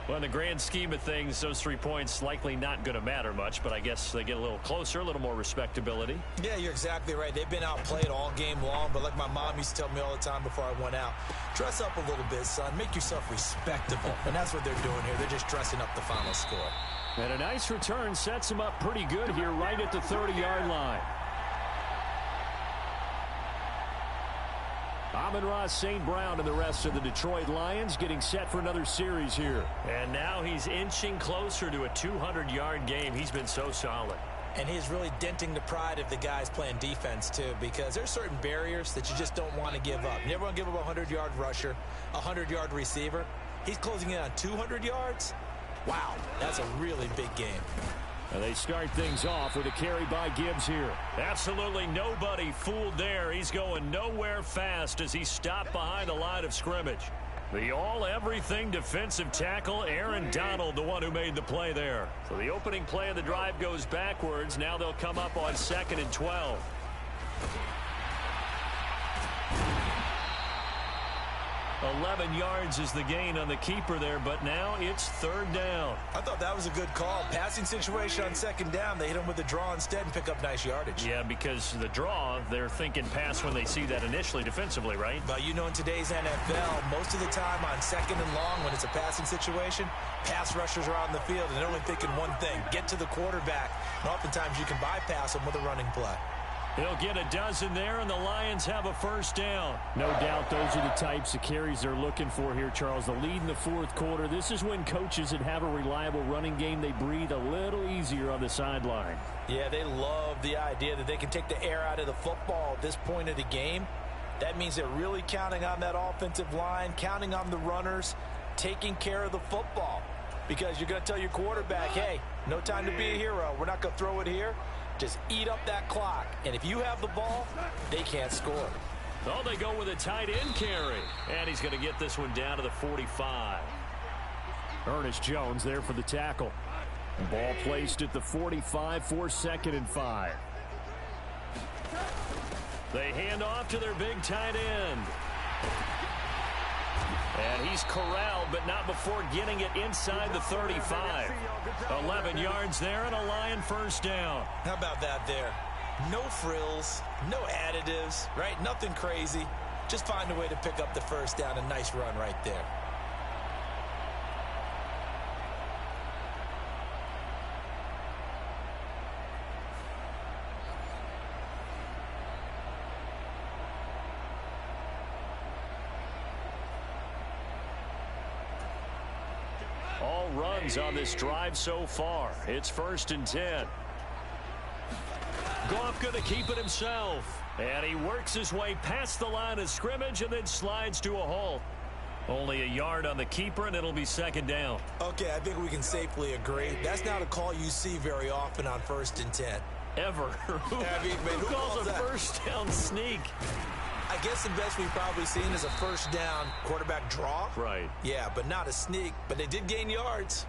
Well, in the grand scheme of things, those 3 points likely not going to matter much, but I guess they get a little closer, a little more respectability. Yeah, you're exactly right. They've been outplayed all game long, but like my mom used to tell me all the time before I went out, dress up a little bit, son. Make yourself respectable. And that's what they're doing here. They're just dressing up the final score. And a nice return sets them up pretty good here right at the 30-yard line. Amon-Ra St. Brown and the rest of the Detroit Lions getting set for another series here. And now he's inching closer to a 200-yard game. He's been so solid. And he's really denting the pride of the guys playing defense, too, because there's certain barriers that you just don't want to give up. You never want to give up a 100-yard rusher, a 100-yard receiver. He's closing in on 200 yards. Wow, that's a really big game. And they start things off with a carry by Gibbs here. Absolutely nobody fooled there. He's going nowhere fast as he's stopped behind the line of scrimmage. The all-everything defensive tackle, Aaron Donald, the one who made the play there. So the opening play of the drive goes backwards. Now they'll come up on 2nd and 12. 11 yards is the gain on the keeper there, but now it's 3rd down. I thought that was a good call. Passing situation on 2nd down. They hit him with the draw instead and pick up nice yardage. Yeah, because the draw, they're thinking pass when they see that initially defensively, right? But you know, in today's NFL, most of the time on 2nd and long when it's a passing situation, pass rushers are on the field and they're only thinking one thing, get to the quarterback. And oftentimes you can bypass them with a running play. He'll get a dozen there, and the Lions have a 1st down. No doubt those are the types of carries they're looking for here, Charles. The lead in the 4th quarter. This is when coaches that have a reliable running game, they breathe a little easier on the sideline. Yeah, they love the idea that they can take the air out of the football at this point of the game. That means they're really counting on that offensive line, counting on the runners, taking care of the football. Because you're going to tell your quarterback, hey, no time to be a hero. We're not going to throw it here. Just eat up that clock. And if you have the ball, they can't score. Oh, they go with a tight end carry. And he's going to get this one down to the 45. Ernest Jones there for the tackle. Ball placed at the 45 for 2nd and 5. They hand off to their big tight end. And he's corralled, but not before getting it inside the 35. 11 yards there and a Lion 1st down. How about that there? No frills, no additives, right? Nothing crazy. Just find a way to pick up the 1st down. A nice run right there. All runs on this drive so far. It's 1st and 10. Goff going to keep it himself. And he works his way past the line of scrimmage and then slides to a halt. Only a yard on the keeper, and it'll be 2nd down. Okay, I think we can safely agree. That's not a call you see very often on 1st and 10. Ever. Who calls a 1st down sneak? I guess the best we've probably seen is a 1st down quarterback draw. Right. Yeah, but not a sneak. But they did gain yards.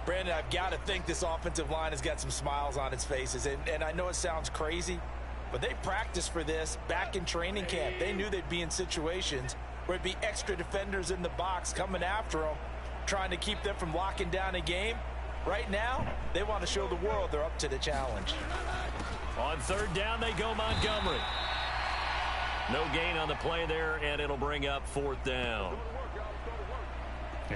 Brandon, I've got to think this offensive line has got some smiles on its faces. And I know it sounds crazy, but they practiced for this back in training camp. They knew they'd be in situations where it'd be extra defenders in the box coming after them, trying to keep them from locking down a game. Right now, they want to show the world they're up to the challenge. On 3rd down, they go Montgomery. No gain on the play there, and it'll bring up 4th down.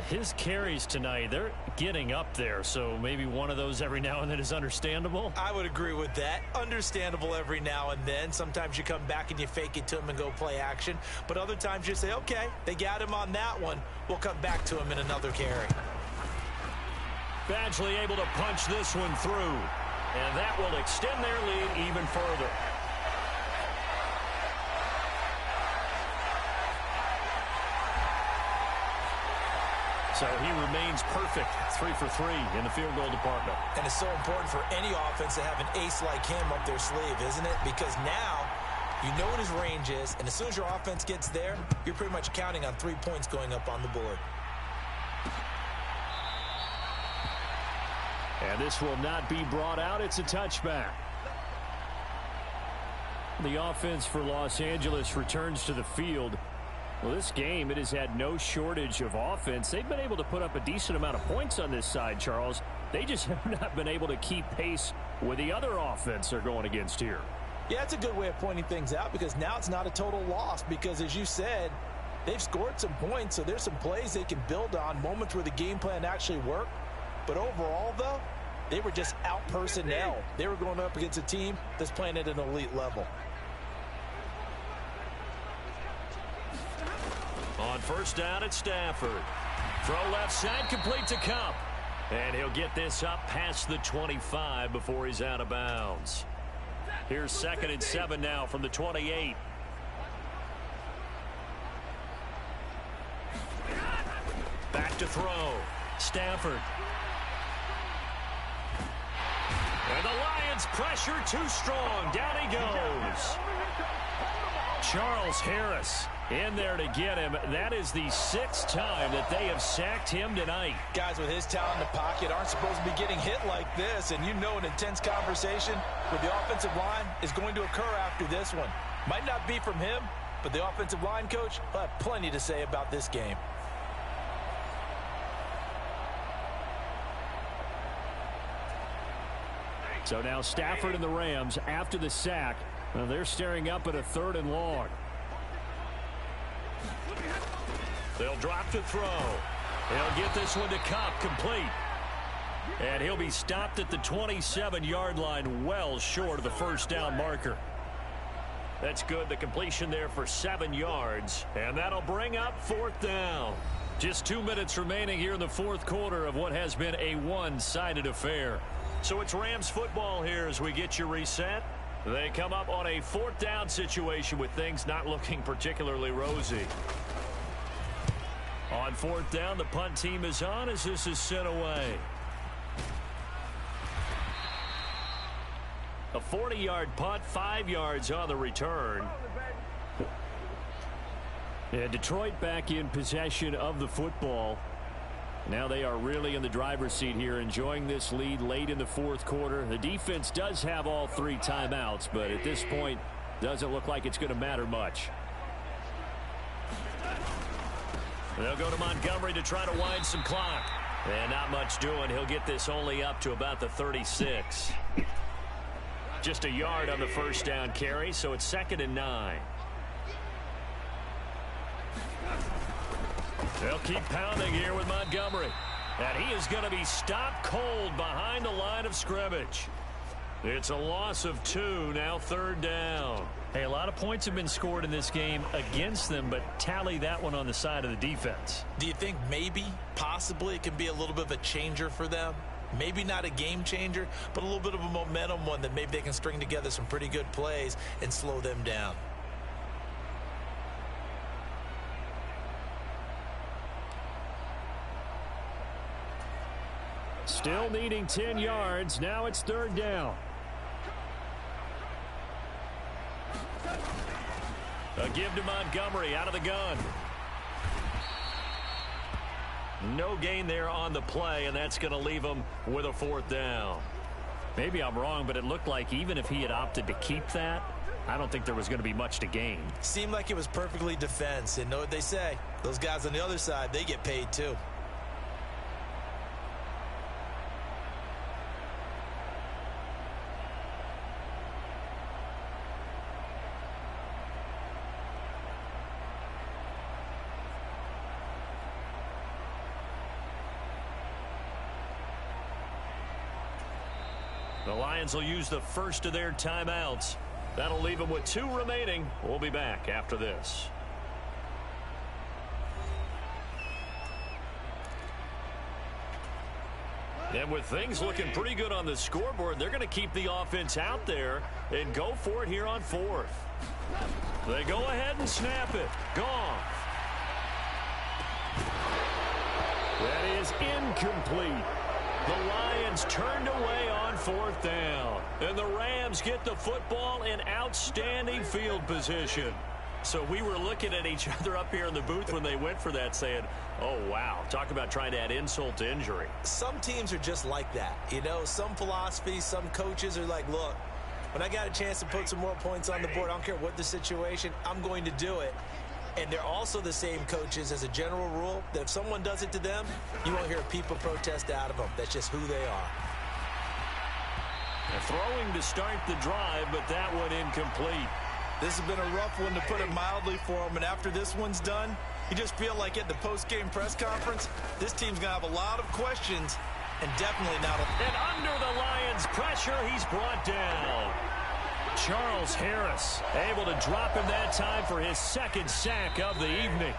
His carries tonight, they're getting up there, so maybe one of those every now and then is understandable. I would agree with that. Understandable every now and then. Sometimes you come back and you fake it to him and go play action. But other times you say, okay, they got him on that one. We'll come back to him in another carry. Badgley able to punch this one through. And that will extend their lead even further. So he remains perfect, 3 for 3 in the field goal department. And it's so important for any offense to have an ace like him up their sleeve, isn't it? Because now you know what his range is, and as soon as your offense gets there, you're pretty much counting on 3 points going up on the board. And this will not be brought out. It's a touchback. The offense for Los Angeles returns to the field. Well, this game, it has had no shortage of offense. They've been able to put up a decent amount of points on this side, Charles. They just have not been able to keep pace with the other offense they're going against here. Yeah, it's a good way of pointing things out because now it's not a total loss because, as you said, they've scored some points, so there's some plays they can build on, moments where the game plan actually worked. But overall, though, they were just out-personnel. They were going up against a team that's playing at an elite level. On 1st down at Stafford. Throw left side, complete to Cup. And he'll get this up past the 25 before he's out of bounds. Here's 2nd and 7 now from the 28. Back to throw. Stafford. And the Lions pressure too strong. Down he goes. Charles Harris in there to get him. That is the 6th time that they have sacked him tonight. Guys with his talent in the pocket aren't supposed to be getting hit like this, and you know an intense conversation with the offensive line is going to occur after this one. Might not be from him, but the offensive line coach will have plenty to say about this game. So now Stafford and the Rams, after the sack, they're staring up at a 3rd and long. They'll drop to throw. He'll get this one to Kupp, complete. And he'll be stopped at the 27-yard line, well short of the first down marker. That's good. The completion there for 7 yards. And that'll bring up 4th down. Just 2 minutes remaining here in the 4th quarter of what has been a one-sided affair. So it's Rams football here as we get you reset. They come up on a 4th down situation with things not looking particularly rosy. On 4th down, the punt team is on as this is sent away. A 40-yard punt, 5 yards on the return. And Detroit back in possession of the football. Now they are really in the driver's seat here, enjoying this lead late in the 4th quarter. The defense does have all 3 timeouts, but at this point, doesn't look like it's going to matter much. They'll go to Montgomery to try to wind some clock. And not much doing. He'll get this only up to about the 36. Just a yard on the first down carry, so it's 2nd and 9. They'll keep pounding here with Montgomery. And he is going to be stopped cold behind the line of scrimmage. It's a loss of 2, now 3rd down. Hey, a lot of points have been scored in this game against them, but tally that one on the side of the defense. Do you think maybe, possibly, it can be a little bit of a changer for them? Maybe not a game changer, but a little bit of a momentum one that maybe they can string together some pretty good plays and slow them down. Still needing 10 yards. Now it's 3rd down. A give to Montgomery out of the gun. No gain there on the play, and that's going to leave him with a 4th down. Maybe I'm wrong, but it looked like even if he had opted to keep that, I don't think there was going to be much to gain. Seemed like it was perfectly defense. And know what they say? Those guys on the other side, they get paid too. The Lions will use the first of their timeouts. That'll leave them with 2 remaining. We'll be back after this. And with things looking pretty good on the scoreboard, they're going to keep the offense out there and go for it here on 4th. They go ahead and snap it. Gone. That is incomplete. The Lions turned away on 4th down. And the Rams get the football in outstanding field position. So we were looking at each other up here in the booth when they went for that saying, oh, wow, talk about trying to add insult to injury. Some teams are just like that. You know, some philosophies, some coaches are like, look, when I got a chance to put some more points on the board, I don't care what the situation, I'm going to do it. And they're also the same coaches as a general rule that if someone does it to them, you won't hear people protest out of them. That's just who they are. They're throwing to start the drive, but that one incomplete. This has been a rough one to put it mildly for them. And after this one's done, you just feel like at the post-game press conference, this team's going to have a lot of questions and definitely not a... And under the Lions' pressure, he's brought down. Charles Harris able to drop him that time for his 2nd sack of the evening.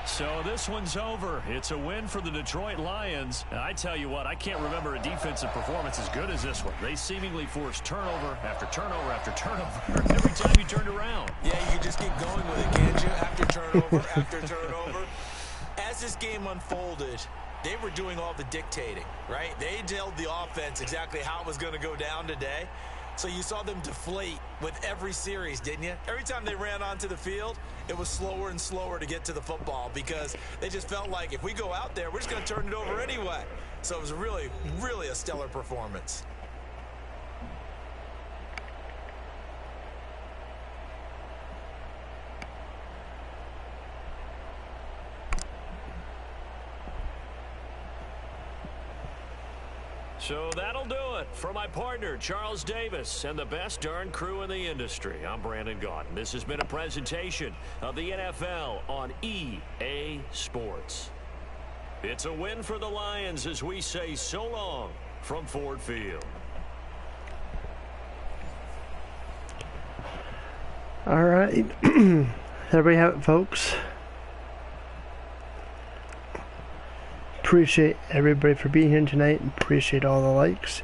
So this one's over. It's a win for the Detroit Lions. And I tell you what, I can't remember a defensive performance as good as this one. They seemingly forced turnover after turnover after turnover every time you turned around. Yeah, you can just keep going with it, can't you? After turnover, after turnover. As this game unfolded, they were doing all the dictating, right? They told the offense exactly how it was going to go down today. So you saw them deflate with every series, didn't you? Every time they ran onto the field, it was slower and slower to get to the football because they just felt like if we go out there, we're just going to turn it over anyway. So it was really, really a stellar performance. So that'll do it for my partner, Charles Davis, and the best darn crew in the industry. I'm Brandon Gaudin. This has been a presentation of the NFL on EA Sports. It's a win for the Lions as we say so long from Ford Field. All right. There we have it, folks. Appreciate everybody for being here tonight. Appreciate all the likes.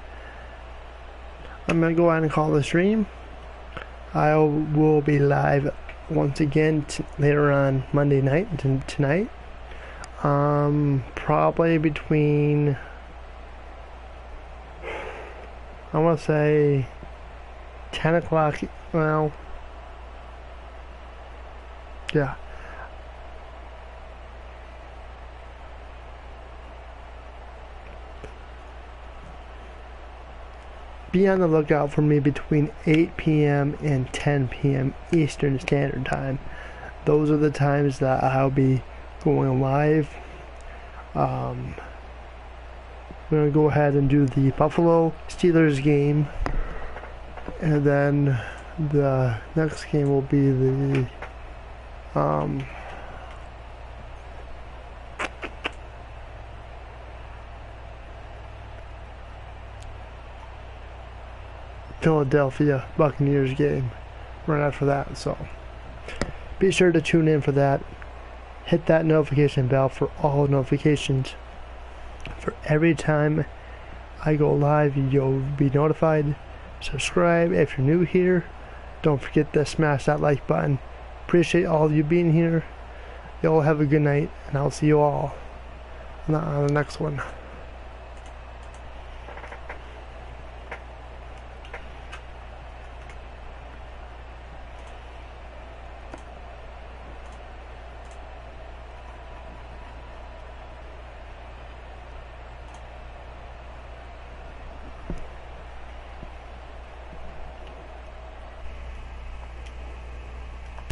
I'm going to go ahead and call the stream. I will be live once again later on Monday night tonight. Probably between, I want to say 10 o'clock. Well, yeah. Be on the lookout for me between 8 p.m. and 10 p.m. Eastern Standard Time. Those are the times that I'll be going live. I'm going to go ahead and do the Buffalo Steelers game. And then the next game will be the Philadelphia Buccaneers game right after that. So be sure to tune in for that. Hit that notification bell for all notifications. For every time I go live, you'll be notified. Subscribe if you're new here. Don't forget to smash that like button. Appreciate all of you being here. Y'all have a good night, and I'll see you all on the next one.